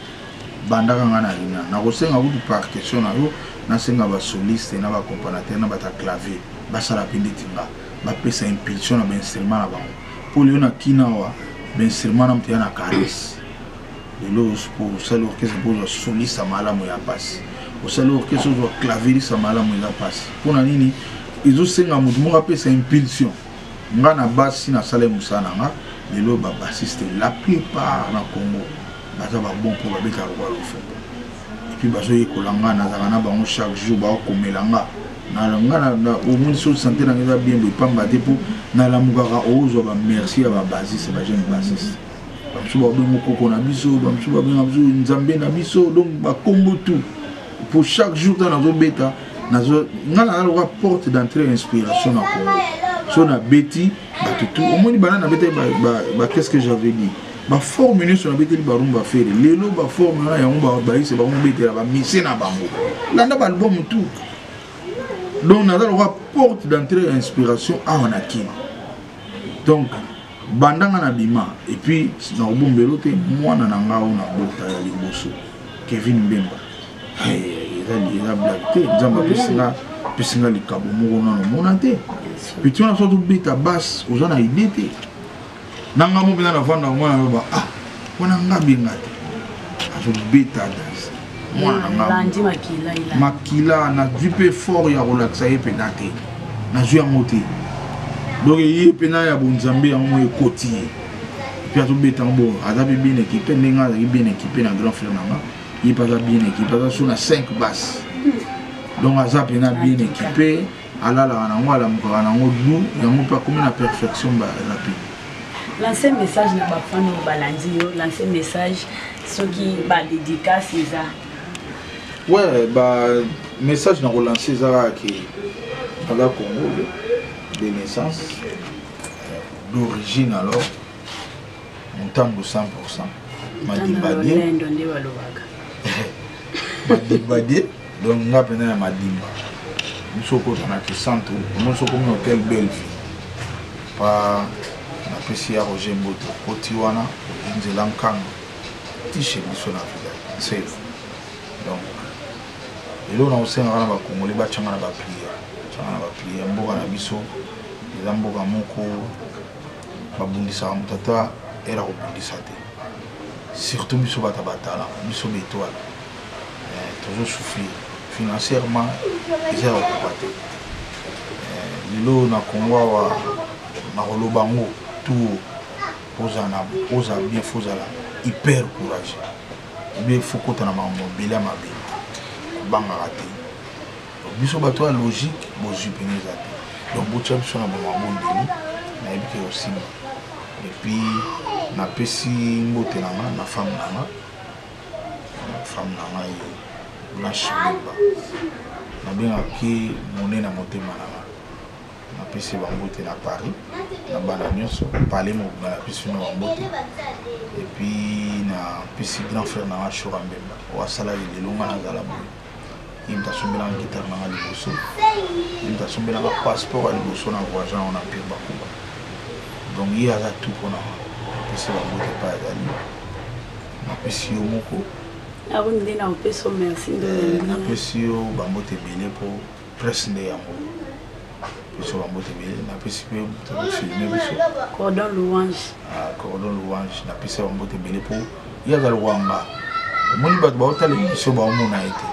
bandaka nga na lina na kosenga kutu par question na yo nasenga ba soliste na ba accompagnateur na bata clavier basala pende tinga bapesa impulsion na ba instrument na bango pour le na kina wa ben instrument na mtia na caresse pour ça l'orchestre pour soliste à malamu ya passe pour ça l'orchestre pour clavieriste à malamu ya passe pour nani ils ont senga mutu mo rappeler c'est impulsion ngana basse na sala musana nga lelo ba bassiste la plupart na Congo baza ba bon pour ba beta roi le fond et puis bazo yekolanga na zana bango chaque jour ba komelanga na ngana au monde sur santé na ngeza bien be pamba te pour na la mugaka ozo ba merci à ba bassiste ba jeune bassiste bamsuba bengo koko na biso bamsuba bengo biso nzambe na biso donc ba kombo tout pour chaque jour dans nazo beta nazo ngana na porte d'entrée inspiration na Congo so na beti ba tout au moins banana beta ba qu'est-ce que j'avais dit ba formule sur na beti ba rumba faire lelo ba formule ya ngomba ba ise ba ngomba ba mise na bango landa ba album tout donc nazo porte d'entrée inspiration à onaki donc bandanga na bima et puis na obombelo te mwana na ngao na bota ya liboso Kevin Mbemba il a blagué nzamba pesinga likabo moko na mona te puis tu na surtout beta basse aux na idée te nanga mo bina na vanda mwana ba ah wana ngabenga te azo beta dance mwana nga makila na dupe fort ya relaxa et pédate na jua moté donc il pena ya bonzambe ya mo ekoti puis azo beta bon azabi bien équipé nenga bien équipé na grand frère nanga il pas bien équipé parce qu'on a 5 basses donc aza pena bien équipé ala la na ngwa la mukara na ngodu ya mo pas comme na perfection ba rapide lancer message na ba fan au balandi yo lancer message ceux qui ba dédicace ça ouais bah message na relancer ça qui dans la Congo de naissance d'origine alors montant de 100% Madibadie Madibadie donc nga pena ya Madimba musoko na ki centre musoko mo hôtel Bellevue pa na pesi ya Roger Mboto Otiwana nzela nkanga tiche biso na vida c'est donc elo na osenga na ba Congolais ba changa na ba prière mboka na biso eza mboka moko babundisa mutata era kobundisa te surtout biso bata batala biso bétoile toujours souffrir financièrement eza okopate lelo na Congo wa na kolobango tout poza bien fozala hyper courage bien fokota na mambo bela mabe bangaka te biso bato ya logique bozwi pene eza te donc botya biso na bamabondeli nayebi ke aussi et puis napesi mbote nanga na femme nanga Blanche Mbemba nabengaki monene na motema nanga napesi bambote na Paris na bana nyonso pale mobima napesi na bambote et puis napesi grand frère nanga Shora Mbemba oasalaki lelo nga nazala boye il m'a sombé dans la guitare dans le bosso, il m'a sombé dans le passeport à l'ebosso dans le voyage en Empire Bakuba. Donc il y a tout qu'on a. C'est la beauté pas d'aller. On a payé au moko. Ah oui, on a payé au merci. On a payé au bambote belé pour presser les amours. Puis sur bambote belé, on a payé pour filmer biso. Cordon louange. Ah cordon louange, on a payé au bambote belé pour. Il y a le Rwanda. Mon bat ba otale biso ba omona été.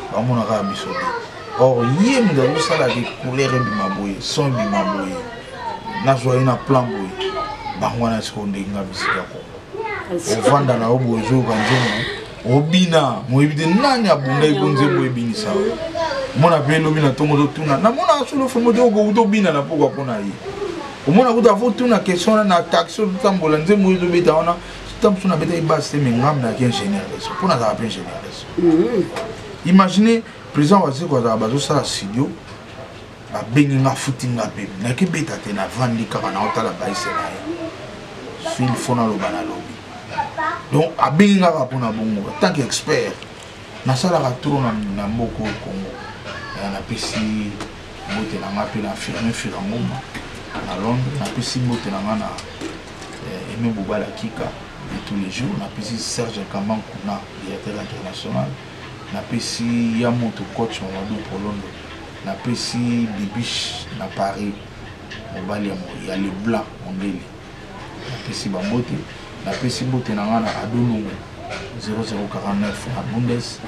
Bamona ka biso de or yem da usala de couleur bimaboye son bimaboye na joye na plan boye bangwana sikonde nga bisika ko ovanda na obozo kanjeno obina moyibide nanya bunda ikonze boye binisa mona pelo bina tongo do tuna na mona solo fomo de go do bina na poko pona yi omona kuta fotuna question na taxi do tambola nze moyo do beta ona tamsuna beta ibase me ngamna ki ingénieur leso pona za ingénieur leso. Imaginez, président va dire que bazo sala studio a benga footing na bebe na ke beta te na vandi kaka na otala baise na fil fona lo bana lobi donc a benga ka pona bongo tant qu'expert na sala ka tour na mboko Congo na pesi bote na ngapi na firme firangoma na Londres na pesi bote na ngana Aimé Bobala Kika de tous les jours na pesi Serge Kamankuna directeur international na pesi ya moto coach on va pour Londres na pesi Bibiche na Paris mobali ya le blanc ondeli na pesi bambote na pesi bote na ngana adolongo 0049 na Bundes.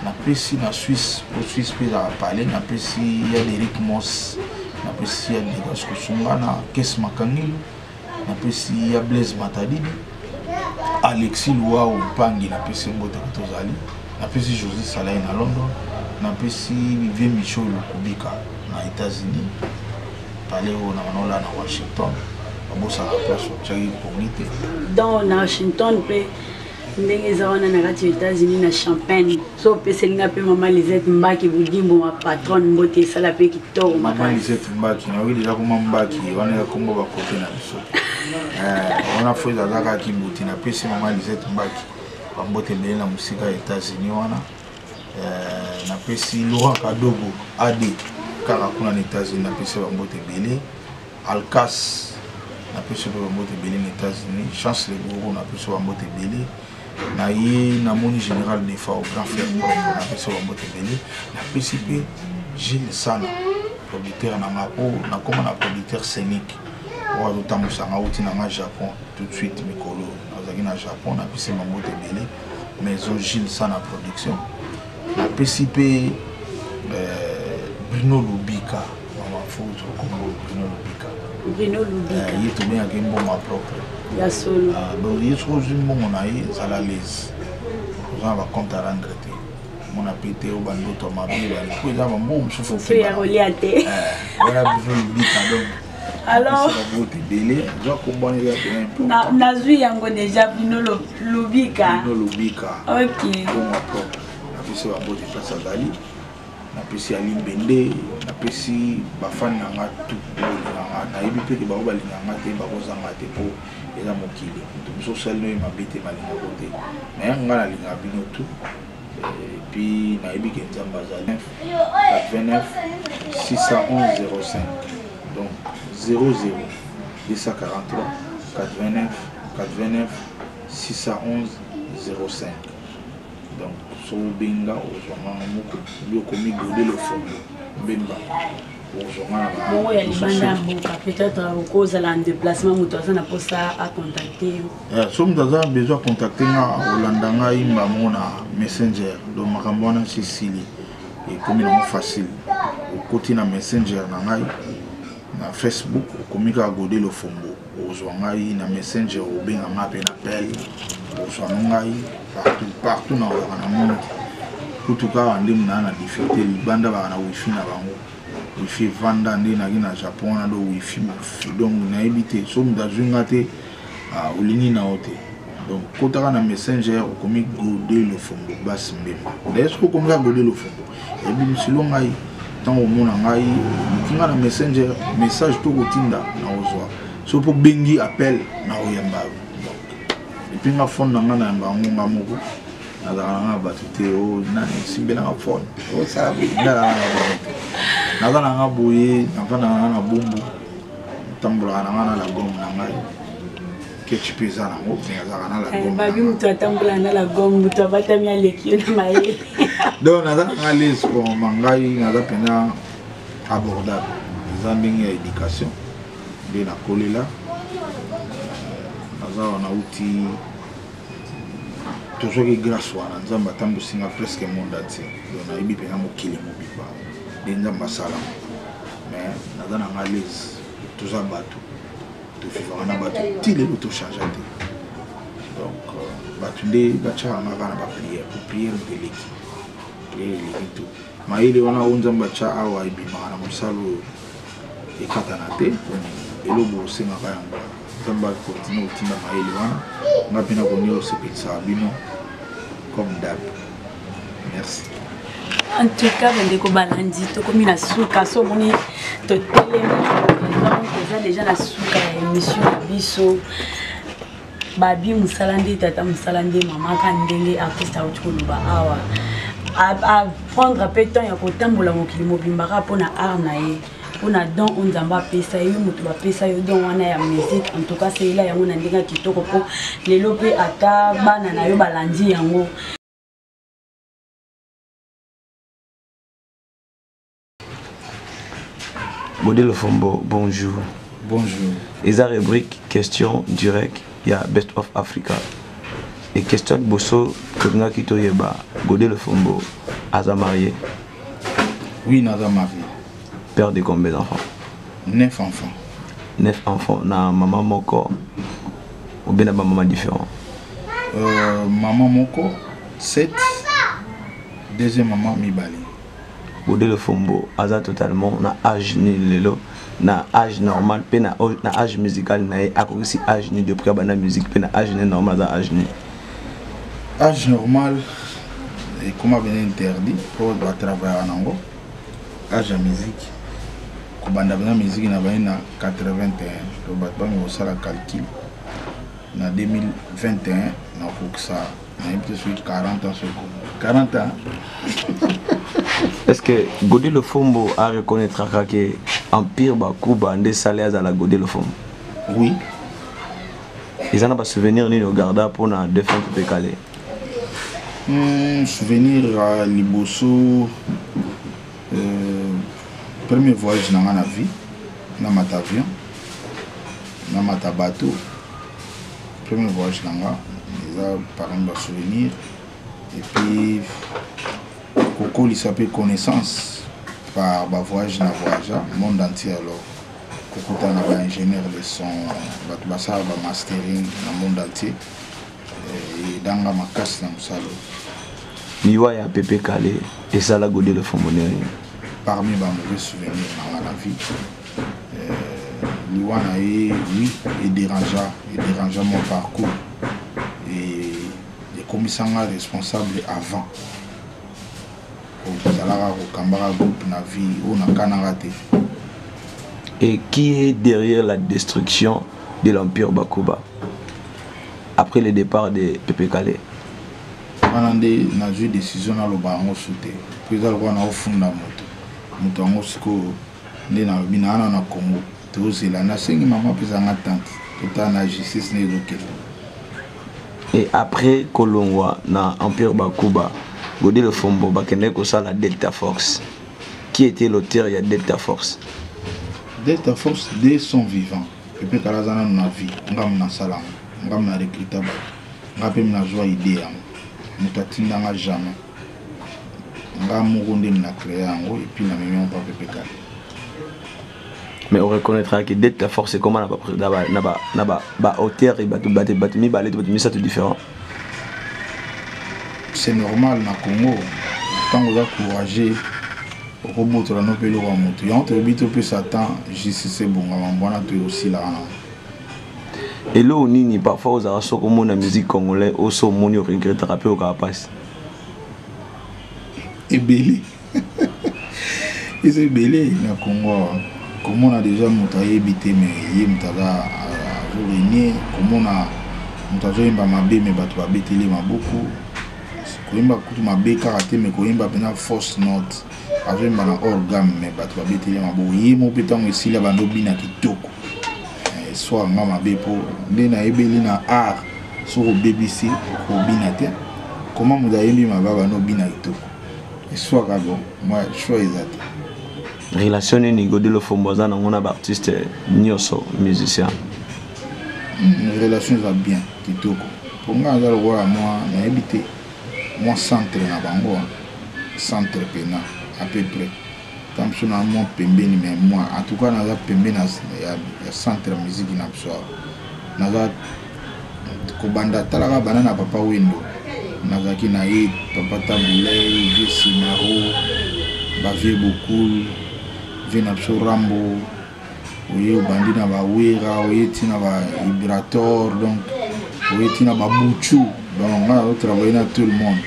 Na pesi na Suisse, pour Suisse pe za parler na pesi ya Eric Moss, na pesi ya Degas Kusunga na Kes Makangilo, na pesi ya Blaise Matadidi, Alexis Luau Mpangi na pesi Mbote Kutozali, na pesi José Salai na London, na pesi Vivien Michaud Lukubika na États-Unis, parler na manola na Washington, abosa la place chaki pongite. Dans na Washington pe ndenge za wana na kati États-Unis na Champagne so peselinga pe mama Lisette Mbaki budimbo ma patron Mbote sala pe kitoko mama Lisette Mbaki na wili za kuma Mbaki wana ya kombo ba kote na biso wana foza zaka kibuti na pesi mama Lisette Mbaki ba Mbote bele na musika ya États-Unis wana na pesi Laurent Kadogo AD kaka kuna na États-Unis na pesi ba Mbote bele Alcas na pesi ba Mbote bele na États-Unis Chance le Goro na pesi ba Mbote bele na ye na moni général des fois au grand frère propre na pesi ba Mbote bele na pesi pe Gilles Sana producteur na ngapo na koma na producteur scénique wa do tamusanga uti na Japon tout de suite mikolo azaki na Japon na pesi ba Mbote bele maison Gilles Sana production na pesi pe Bruno Lubika mama foto comme Bruno Lubika il est bien avec bon ma propre ya solo donc il trouve une bon on a eu ça la lise on va compter à regretter mon appétit au bando to ma vie là il faut avoir bon souffle fait ya reliate voilà Bruno Lubika donc alors beauté belé je comprends les na zui yango déjà Bruno Lubika OK bon ma propre na pesi ba beauté place à Dali na pesi Ali Mbende na pesi bafani na ngatu na yebi pe ba balinga ngate ba kozanga te po eza mokili to social no mabete malinga kote mais ngala linga bino tout et puis na yebi ke nzamba za 29 611 05 donc 00 243 89 611 05 donc so benga ozwanga moko biokomi godé le fond bemba ozwanga bon ya libanda mboka peut-être okozala en déplacement moto aza na posa à contacter so moto aza besoin contacter nga olanda ngai mbamo na messenger donc makambo wana sisili ekomi nango facile okoti na messenger na ngai na Facebook okomi kaka godé le fombo ozwa ngai na messenger obenga nga pe na appel ozwa ngai partout na monde tout cas ndem na difficulté libanda ba na wifi na bango wifi vanda ndi na Japon na do wifi donc na ebité so mdazunga te olingi na ote donc kotaka na messenger okomi godé le fombo bas mbemba d'ailleurs ko komi godé le fombo et bi msilo ngai tango mona ngai kinga na messenger message to kotinda na ozwa so po bengi appel na oyamba et puis ma phone na ngana bango ngamoko na za ba tuté o na simbela na phone o sa na nga boye na vana na bombo tambula na ngana la gomme na ngai que tu peux ça na mo za na la gomme babi mutu atambula na la gomme mutu abatami aleki na maye donc na za nga les pour mangai na za pena abordable za mbingi ya éducation de na kolela na uti toujours que grâce à nzamba tambo singa presque monde entier donc na ibi pena mokili mobiba de nzamba sala mais na na ngaliz toujours bato to vivre na bato tile to changer te donc bato de bacha na bana ba prière pour prière de l'équipe prière tout maile wana nzamba cha awa ibi mana musalo e katana te elobo singa kayamba Zamba continue au Tima Maïli wana nga pena konyo au sepetsa bino comme d'hab. Merci. En tout cas, Bendeko Balandi, to komi na suka so moni to télé donc déjà la suka émission biso babi musalandi tata musalandi mama kandenge artiste autukuluba awa à prendre un peu de temps ya kotambola mokili mobimbaka pona art na ye on a don on zamba pesa yo mutu ba pesa yo don wana ya musique en tout cas c'est là yango na ndinga kitoko po lelo pe ata bana na yo balandi yango Godé le Fombo, bonjour. Bonjour. Et la rubrique question direct, il y a Best of Africa. Et question de Bosso, que vous avez dit, Godé le Fombo, Aza marié? Oui, Naza marié. Père de combien d'enfants? 9 enfants. 9 enfants. Na maman moko ou bien na maman différent? Maman moko 7. Deuxième maman Mibali. Godé le Fombo, Aza totalement na âge ni lelo. Na âge normal, pe na âge musical, na aussi âge ni de près na musique, pe na âge ni normal, na âge ni. Âge normal, et comme on vient interdit pour travailler en Ango. Âge à musique, comme on a la musique, na 81, donc on a la calcul. Na 2021, on a ça, on a peut-être 40 ans. 40 ans. Est-ce que Godé le Fombo a reconnaître que Empire Bakuba ndé salé à la Godé le Fombo? Oui. Ils en ont pas souvenir ni le garda pour na défunt Pécalé. Souvenir à Liboso, premier voyage dans ma vie, dans ma avion, dans ma bateau. Premier voyage dans ma, ils ont par exemple souvenir. Et puis Coco il s'appelle connaissance par voyage dans voyage monde entier alors Coco est un ingénieur de son mastering dans le monde entier et dans ma casse dans le salon Liwa ya Pépé Calé et ça la Godé le Fombo parmi les mauvais souvenirs dans la vie Liwa a eu oui et dérangeant mon parcours et commissaire responsable avant et qui est derrière la destruction de l'Empire Bakuba après le départ de Pépé Calé? On a eu décision dans le baron sauté puis on a fondé moto na Congo tous la nation maman pesanga tante tout en justice négoké. Et après Kolongwa na Empire Bakuba, Godé le Fombo bakende ko ça la Delta Force. Qui était l'auteur de Delta Force? Delta Force dès son vivant. Pépé Kalazana na vie, ngam na salam, ngam na recruta ba. Ngapem na joie idée am. Mutatinda nga jamais. Ngam mugonde na créer ango et puis na mignon pas Pépé Kalé. Mais on reconnaîtra que Delta Force c'est comment na auteur et batumi balé batumi ça tout différent. C'est normal na Congo tant on a courageux au robot la no pelo wa moto y entre bito pe satan JCC bonga mbona to aussi là. Et là on nini parfois aux araso comme la musique congolaise au so moni au regrette rapper au capacité. Et belé. Et c'est belé na Congo. Comme on a déjà monté habité mais il mutaga journée comme on a monté ba mabe mais bato ba beteli ma beaucoup koimba kutu mabe karaté mais koimba pena force note avec ma organe mais bato ba beteli ma beaucoup yimo petango esila ba nobi na kitoko soit mama be po ndena ebeli na art sur BBC ko binate comment mu da yembi ma baba no bina kitoko soit kago moi choix exact. Relation ni Godé le Fombo za na ba artiste nyoso musicien. Une relation va bien kitoko. Pour moi za lo moi na habité moi centre na bango centre pena à peu près. Tant que na moi pembeni mais moi en tout cas na za pembeni ya centre musique na biso. Na za ko banda talaka banana papa window. Na za ki na yi papa tabulé Jesse Maro ba vie beaucoup vena so Rambo oye bandina ba wera oye tina ba vibrator donc oye tina ba buchu donc on a travaillé dans tout le monde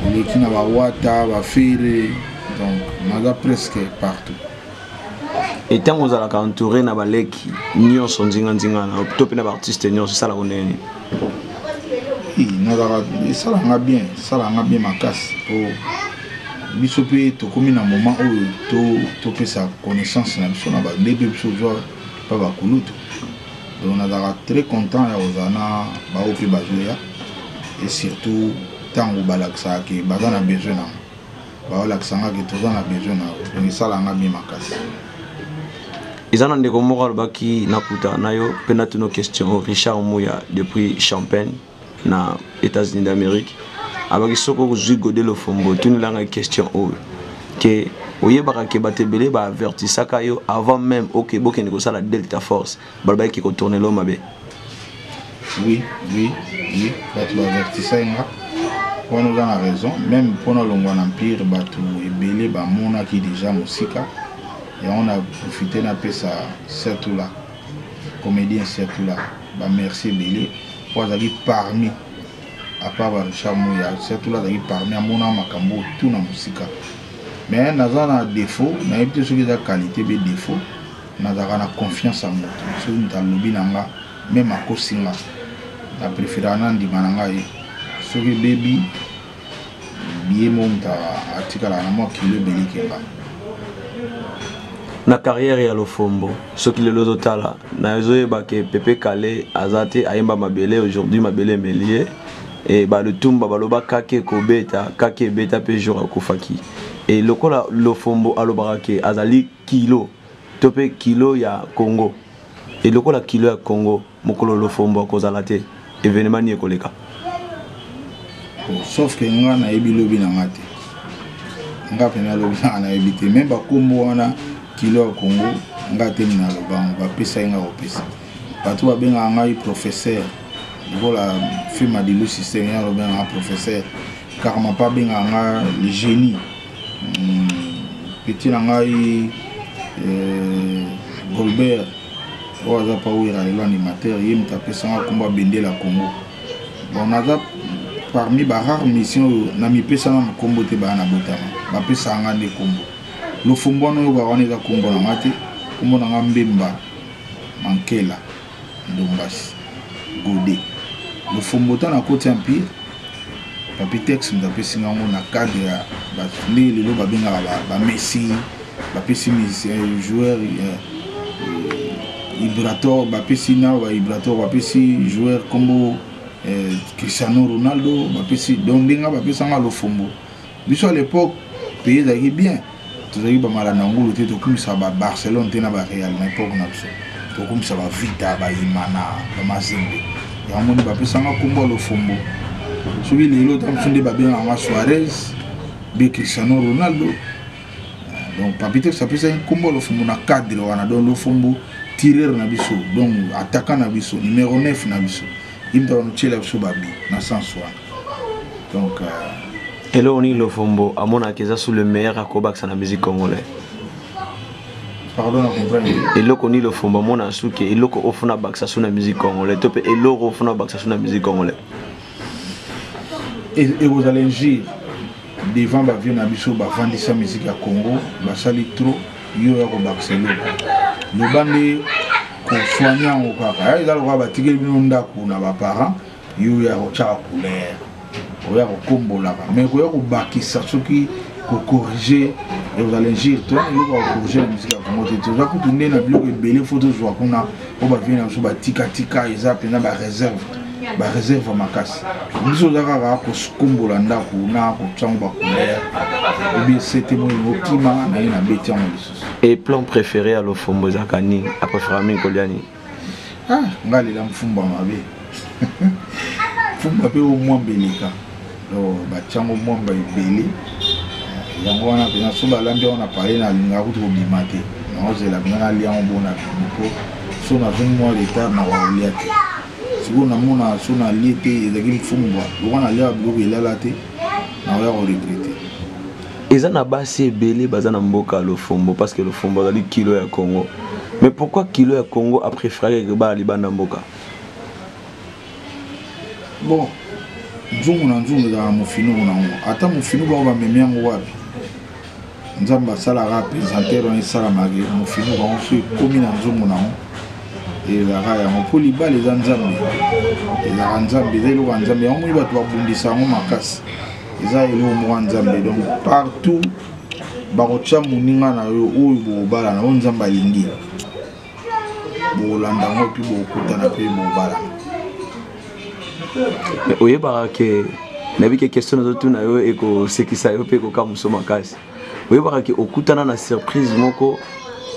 oye tina ba wata ba fere donc on a presque partout et tant vous allez entourer na baleki nyo so nzinga na top na artiste nyo ça la oneni na ça la bien ma casse pour biso pe to komi na moment où to pesa connaissance na biso na ba ndebe biso joie pa ba kulutu donc on a très content ya ozana ba opi ba joya et surtout tango balaksa ke bazana besoin na ba laksa nga ke to na besoin na donc ça la nga bien makasi izana ndeko moko baki nakuta nayo pena tuno question Richard Mouya depuis Champagne na États-Unis d'Amérique. Alors que soko kozui Godé Lofombo tuni langa question o que oyebaka ke batebele ba avertissaka yo avant même OK bokende ko sala Delta Force balba ki ko tourner l'homme mabe. Oui, bato avertissa nga. On nous a raison, même pendant le Longon Empire, bato ebele ba mona qui déjà musika et on a profité na pesa surtout là comédien surtout là ba merci belé pour aller parmi à part Richard Mouya surtout là d'aller parmi à mon makambo tout na musika mais naza na défaut na yebite soki za qualité be défaut naza na confiance en moi so nta lobi nanga même à kosinga na préférer na ndima nanga e soki baby bien monta atikala na moi kilo belike na carrière ya Lofombo ce qui le lozotala na zoyeba ke Pepe Kale azate ayemba mabele aujourd'hui mabele melier et ba le tumba baloba kake kobeta kake beta pe jour akufaki et lokola Lofombo alobaka ke azali kilo tope kilo ya Congo et lokola kilo ya Congo mokolo Lofombo akozala te événement ni ekoleka sauf que nga na yebi lobi na ngate nga pena lobi na yebi même ba kombo wana kilo ya Congo ngate na lobango ba pesa nga opesa bato ba benga ngai professeur voilà film de le système ya lobenga professeur car ma pas benga nga le génie petit ngai Golbert oza pa wira l'animateur yim ta pesa nga komba bende la Congo bon naza parmi ba rare mission na mi pesa na kombo te ba na botama ba pesa nga de kombo Lofombo no ba wana za kombo na ngate kombo na ngambemba mankela ndombasi Godé Lofombo ta na côté empire papitex ndapesi ngango na cadre ya ba lelo ba benga ba Messi ba pesi joueur Ibrator ba pesi na ba Ibrator ba pesi joueur kombo Cristiano Ronaldo ba pesi dondenga ba pesa nga Lofombo biso à l'époque pays d'aki bien tozaki ba mala na ngulu te to kumisa ba Barcelone te na ba Real na époque na biso to kumisa ba Vita ba Imana ba Mazembe ya moni ba pesa nga kombo Lofombo soki lelo tam sunde ba benga nga Suarez be Cristiano Ronaldo donc papite ça pesa kombo Lofombo na cadre wana donc Lofombo tireur na biso donc attaquant na biso numéro 9 na biso il doit nous tirer sur babi na sens wana donc Hello Oni Lofombo amona keza sous le meilleur acrobax na musique congolaise. Pardon à comprendre. Hello Oni Lofombo amona suke eloko ofuna baksa sous la musique congolaise tope eloko ofuna baksa sous la musique congolaise. Et vous allez dire devant ba vieux na biso ba vandisa musique ya Congo ba sali trop yo ya ko baxelo. Le bande ko soigner au kaka ya lo ba tigeli bino ndako na ba parents yo ya ko cha couleur. Oya ko kombola mais ko ya ko bakisa soki ko corriger et vous allez dire toi yo ko corriger la musique ya Congo te tu vas ko tourner na biloko ebele photo zo kuna o ba vient na so ba tika eza pena ba réserve makasi biso zaka ko kombola ndako na ko tsanga ba couleur ou bien c'était mon optima na ina beti en lisusu. Et plan préféré à Lofombo zakani a préféré min koliani ngali la mfumba mabe fumba pe o mwambeleka lo bachango mwamba ibele yango wana pena so balambi wana parler na linga kutu bimate na ozela bina lia mbona ko so na vingwa l'état na walia te siko na mona so na liete ezaki mfumba wana lia bloque elala te na ya ko regretter eza na basi ebele baza na mboka Lofombo parce que Lofombo azali kilo ya Congo mais pourquoi kilo ya Congo a préféré que ba libanda mboka bon nzungu na nzungu za mufinu na ngo ata mufinu ba meme yango wapi nzamba sala ra présenter on sala magi mufinu ba on se komi na nzungu na ngo et la ra ya mopoli ba les nzambe et la nzambe zelo ba nzambe on ba to bundisa ngo makasi eza elo mo nzambe donc partout ba ko cha muninga na yo oyo bo bala na nzamba lingi bo landa ngo pi bo kutana pe bo bala. Mais oyeba ke nabi ke question zotu na yo eko sekisa yo pe ko kamuso makasi oyeba ke okutana na surprise moko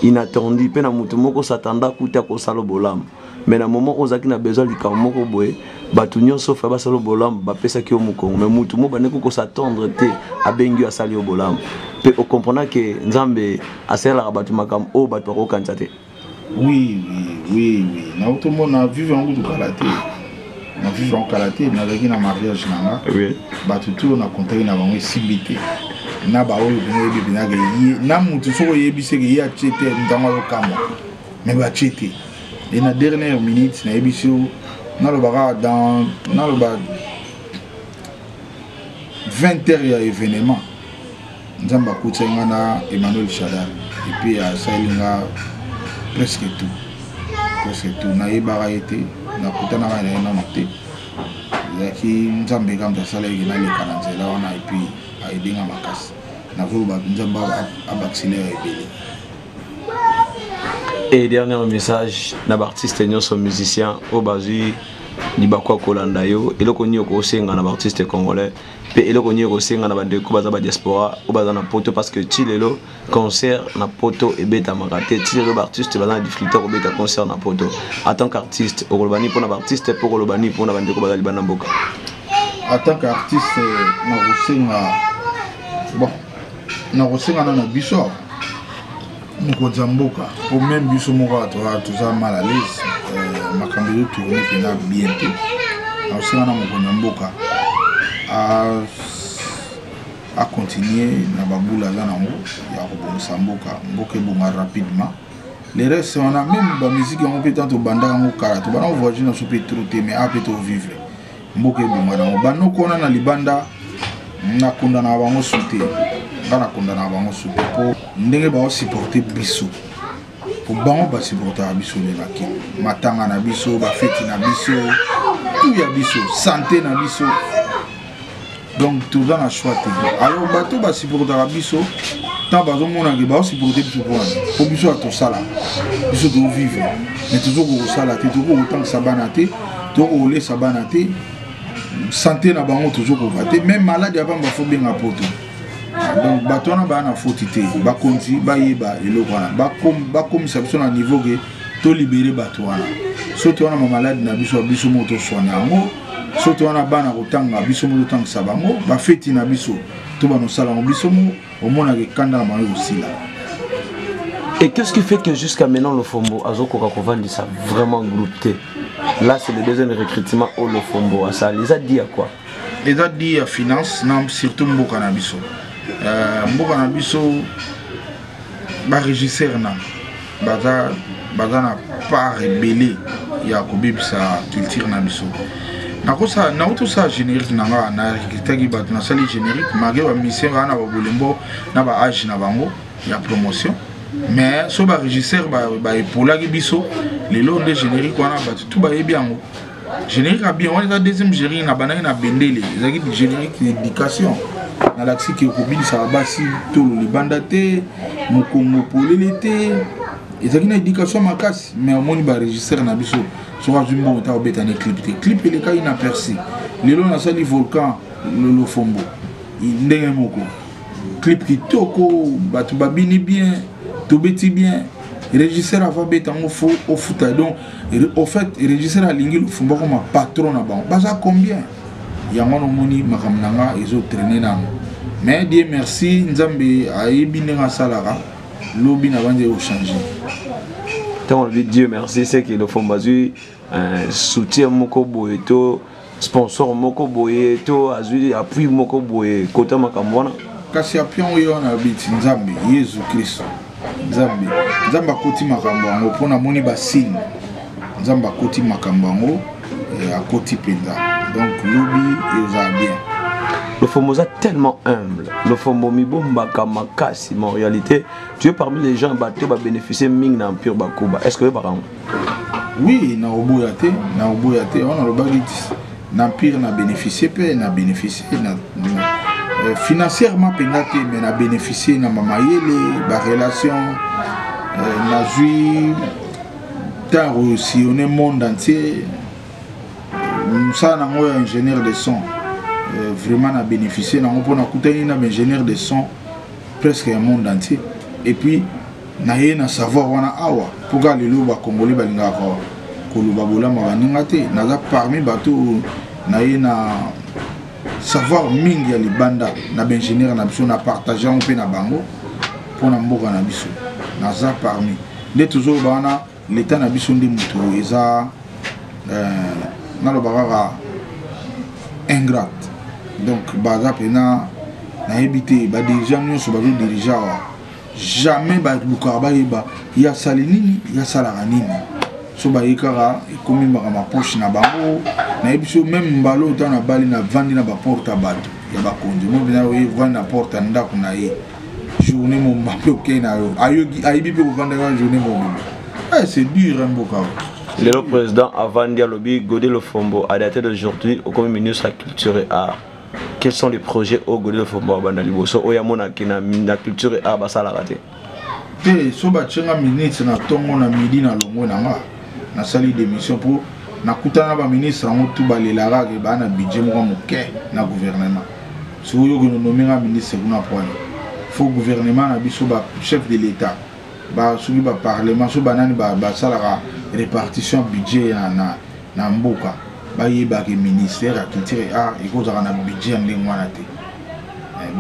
inattendu pe na mutu moko s'attenda kuta ko salo bolam mais na moment ozaki na besoin likao moko boye batu nyonso fa ba salo bolam ba pesa ki o mukongo mais mutu mo ba ne ko s'attendre te abengi asali o bolam pe o comprendre que nzambe asela batu makam o batu ko kanza te. Oui. Na auto mo na vivre en goût kalaté. Na vivre en kalaté na zaki na mariage nanga. Oui. Batu tout na contact na bango sibité. Na ba oyo bino bina ga yi na mutu soko yebise ke ya chete ndango yo kama. Mais ba chete. Et na dernière minute na yebise na le baga dans na le ba 20h ya événement. Nzamba kutsenga na Emmanuel Chadar et puis à Salinga presque tout na yebara été na kutana na noté yaki nzambe kamta sala na le kananzela wana et puis a edenga makasi na vuba nzamba abaccélérer ebele. Et dernier message na artiste nyonso musicien au bazui ni bakwa kolanda yo eloko nyo ko senga na artiste congolais pe eloko nyo ko senga na bandeko baza ba diaspora o baza na poto parce que tilelo concert na poto et beta makate tilelo ba artiste baza na difficulté ko beta concert na poto en tant qu'artiste o kolobani pour na artiste pour kolobani pour na bandeko baza libana mboka en tant qu'artiste na kosenga bon na kosenga na biso nous Zamboka au même biso moko tout ça mal à l'aise makambo yo tourner pena bientôt na kosenga na Zamboka à continuer na babula za nango ya kobonisa mboka ebonga rapidement les restes on a même ba musique on peut tant banda ngo kara to bana voyage na sope trotter mais après to vivre mboka ebonga nango bano kona na libanda na konda na bango souter ngana konda na bango souter po ndenge ba supporter biso po bango ba supporter biso le laki matanga na biso ba fête na biso tout ya biso santé na biso. Donc tout dans la choix. Alors bateau ba supporter biso tant bazo mona ke ba supporter biso pour biso à tout ça là. Biso do vivre. Mais toujours au sala te toujours autant que sabanate, toujours au lait sabanate. Santé na bango toujours au vaté même malade avant ba faut bien apoto. Donc bateau na ba na fautité, ba konti ba yeba eloko na. Ba comme ça biso na niveau que to libérer bateau na. Surtout on a malade na biso moto soigner ngo. Surtout on a bana kotanga biso mo tanga sabango ba feti na biso to ba no sala mo biso mo au mona ke kanda na bango aussi là. Et qu'est-ce qui fait que jusqu'à maintenant le Fombo azoko ka vendre ça vraiment groupé? Là c'est le deuxième recrutement au le Fombo ça les a dit à quoi? Les a dit à finance non surtout mboka na biso. Mboka na biso ba régisseur na baza na pas rebelle ya kobibisa culture na biso. Na auto ça générique nanga na kitaki bat na sali générique magé ba mission na ba bolembo na ba age na bango ya promotion mais so ba régisseur ba epola ki biso les lots de générique wana ba tout ba bien générique a bien on est deuxième générique na banana na bendele ezaki générique d'éducation na l'axi ki ko bilisa basi to le bandate mokongo polelete ezaki na éducation makasi mais au moni ba régisseur na biso so va jumbo on ta obeta ne clip ele ka ina percé lelo na sali volcan le Fombo ndenge moko clip ki toko batu babini bien tobeti bien régisseur avant beta ngo fo au foot donc au fait régisseur a lingi le Fombo comme patron na bango baza combien ya ngono moni makamnanga ezo traîner na mais Dieu merci nzambe ayebi ndenge asalaka lobi na bande au changer. On lui dit Dieu merci, c'est que le Fombazu soutien moko boyeto, sponsor moko boyeto, azui appui moko boye kota makambwana. Kasi appui on yo na biti nzambe Yesu Kristo. Nzambe akoti makambango pona moni basine. Nzambe akoti makambango akoti penza. Donc lobi eza bien. Le Fomboza tellement humble, le Fombo Mibomba Kamakasi, mais en réalité, tu es parmi les gens qui va bénéficier de l'Empire Bakuba. Est-ce que tu es parent? Oui, na oboyate, on a le bagage. L'Empire n'a bénéficié, n'a bénéficié, financièrement pénaté, mais n'a bénéficié, n'a mamayele, la relation, n'a joué, tant aussi, on est monde entier. Ça, n'a pas ingénieur de son. Vraiment a bénéficié, on a un ingénieur de son presque un monde entier et puis na ye na savoir wana awa pourquoi lelo ba congolais balingaka koloba bolama baninga te naza parmi bato na ye na savoir mingi ya libanda na ingénieur na biso na partageant pe na bango pour na mboka na biso naza parmi nde toujours bana l'état na biso ndi mutu eza na lo bagara ingrate donc baza pena na ebité ba dirigeant nyonso ba dirigeant jamais ba luka ba yeba ya sali nini ya sala nini so ba yikara ekomi ma poche na bango na ebiso même mbalo ta na bali na vandi na ba porte bato ya ba konzi mo bina we vandi na porte ndako na ye journée mo mbape ok na yo ayogi ayibi pe ko vanda la journée mo c'est dur un boka. Le président avant Dialobi Godé Lofombo a daté d'aujourd'hui au Comité ministre de la Culture et Art. Quels sont les projets au Godé Lofombo à Bandalibo? So oyamona kina la culture et art basala raté. Te so ba tchenga ministre na tongo na midi na longo na nga na sali d'émission pour na kutana ba ministre ngo tout balela ke ba na budget mo moke na gouvernement. So yo ko nommer un ministre kuna point. Faut gouvernement na biso ba chef de l'état. Ba subi ba parlement so banani ba sala répartition budget na mboka. Ba yeba ke ministère ya culture et art iko za na budget ndengwana te.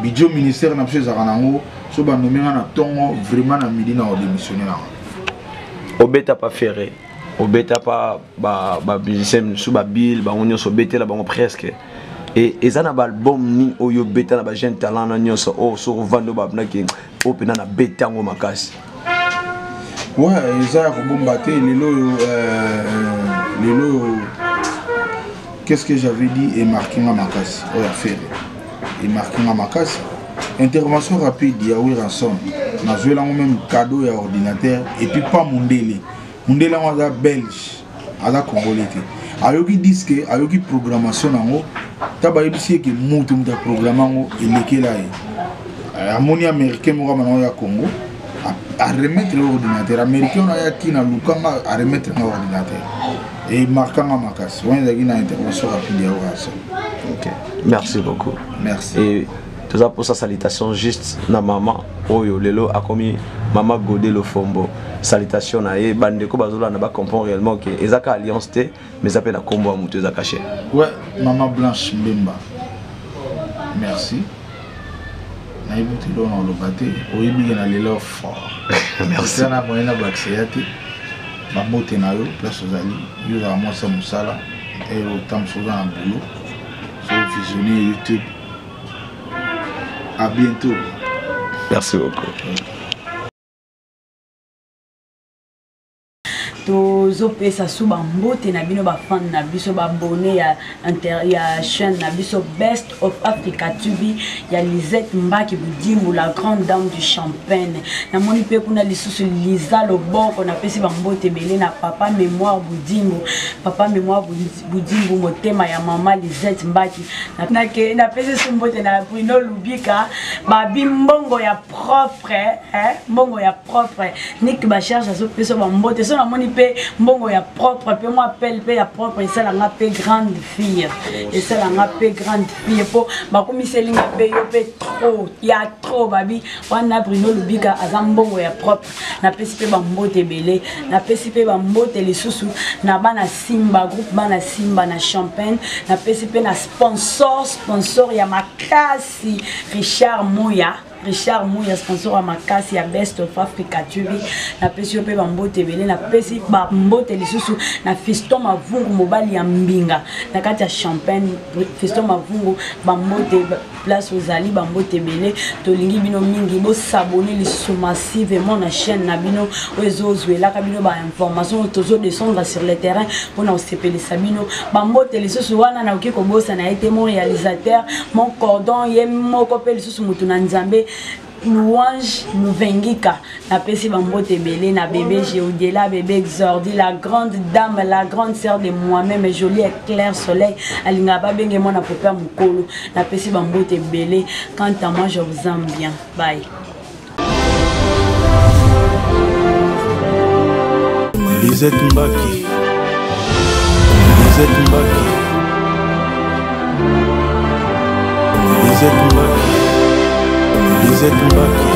Budget ministère na biso za nango so ba nommer na tongo vraiment na midi na démissionner là. Obeta pas ferré. Obeta pas ba musicien sous ba bill ba onyo so beta la bango presque. Et ezana ba album ni oyo beta na ba jeune talent na nyoso o so vando ba na ki opena na beta ngo makasi. Ouais, ezaya ko bombaté lelo qu'est-ce que j'avais dit et marqué ma makasi. Oh ya faire. Et marqué ma makasi. Intervention rapide ya oui ransom. Na joué là même cadeau ya ordinateur et puis pas Mundele. Mundele on belge, ala congolais. Ayoki disque, ayoki programmation nango. Taba yebisi ke mutu muta programmango eleke là. Harmonie américain mo kamana ya Congo. À remettre l'ordinateur américain on a qui na lukanga à remettre l'ordinateur et marquant ma casse. On a une intervention rapide ya ransom. OK. Merci beaucoup. Merci. Et tout ça pour sa salutation juste na maman oyo lelo a commis maman Godé Lofombo. Salutation na ye bande ko bazola na ba comprendre réellement que ezaka alliance té mais ça peut na combo mutu ezaka caché. Ouais, maman Blanche Mbemba. Merci. Na ibuti lo na lobate oyibi na lelo fort. Merci. Na moyena baxiati. Ba moté na yo place ozali yo za mo sa musala et au temps souvent en boulot. So visionner YouTube. À bientôt. Merci beaucoup. tozopesa so bambote na bino bafan na biso babone ya chaîne na biso Best of Africa TV ya Lisette Mbaki Budimbu, la grande dame du Champagne. Na moni pe kuna lisusu Liza Loboko na pesi bambote belé na papa mémoire Budimbu, papa mémoire Budimbu motema ya mama Lisette Mbaki na pesi so mbote na Bruno Lubika babi mbongo ya propre mbongo ya propre Nick Bacharge so pesa bambote so na moni pe mbongo ya propre pe moi appelle pe ya propre ça la ngape grande fille et ça la ngape grande fille po bakomiseli ngape yo pe trop ya trop babi wana Bruno Lubika azambongo ya propre na pesi pe bambote belé na pesi pe bambote lisusu na bana Simba groupe bana Simba na Champagne na pesi pe na sponsor ya makasi Richard Mouya sponsor à makasi ya Best of Africa TV na pesi yo pe bambote belé na pesi bambote lisusu na Fiston Mavungu mobali ya Mbinga na kati ya Champagne Fiston Mavungu bambote place ozali bambote belé tolingi bino mingi bo s'abonner lisusu massivement na chaîne na bino ozo zwela ka bino ba information tozo descendre sur le terrain pour na osepele sabino bambote lisusu wana na okiko bosa na été mon réalisateur mon cordon ye moko pe lisusu mutu na Nzambe Louange Nouvengika na pesi bambote belé na bébé Géodela bébé Exordi la grande dame la grande sœur de moi-même jolie éclair soleil alinga ba benge mona popa mukolo na pesi bambote belé. Quant à moi je vous aime bien, bye. Lisette Mbaki Lisette Mbaki Lisette Mbaki Lisette Mbaki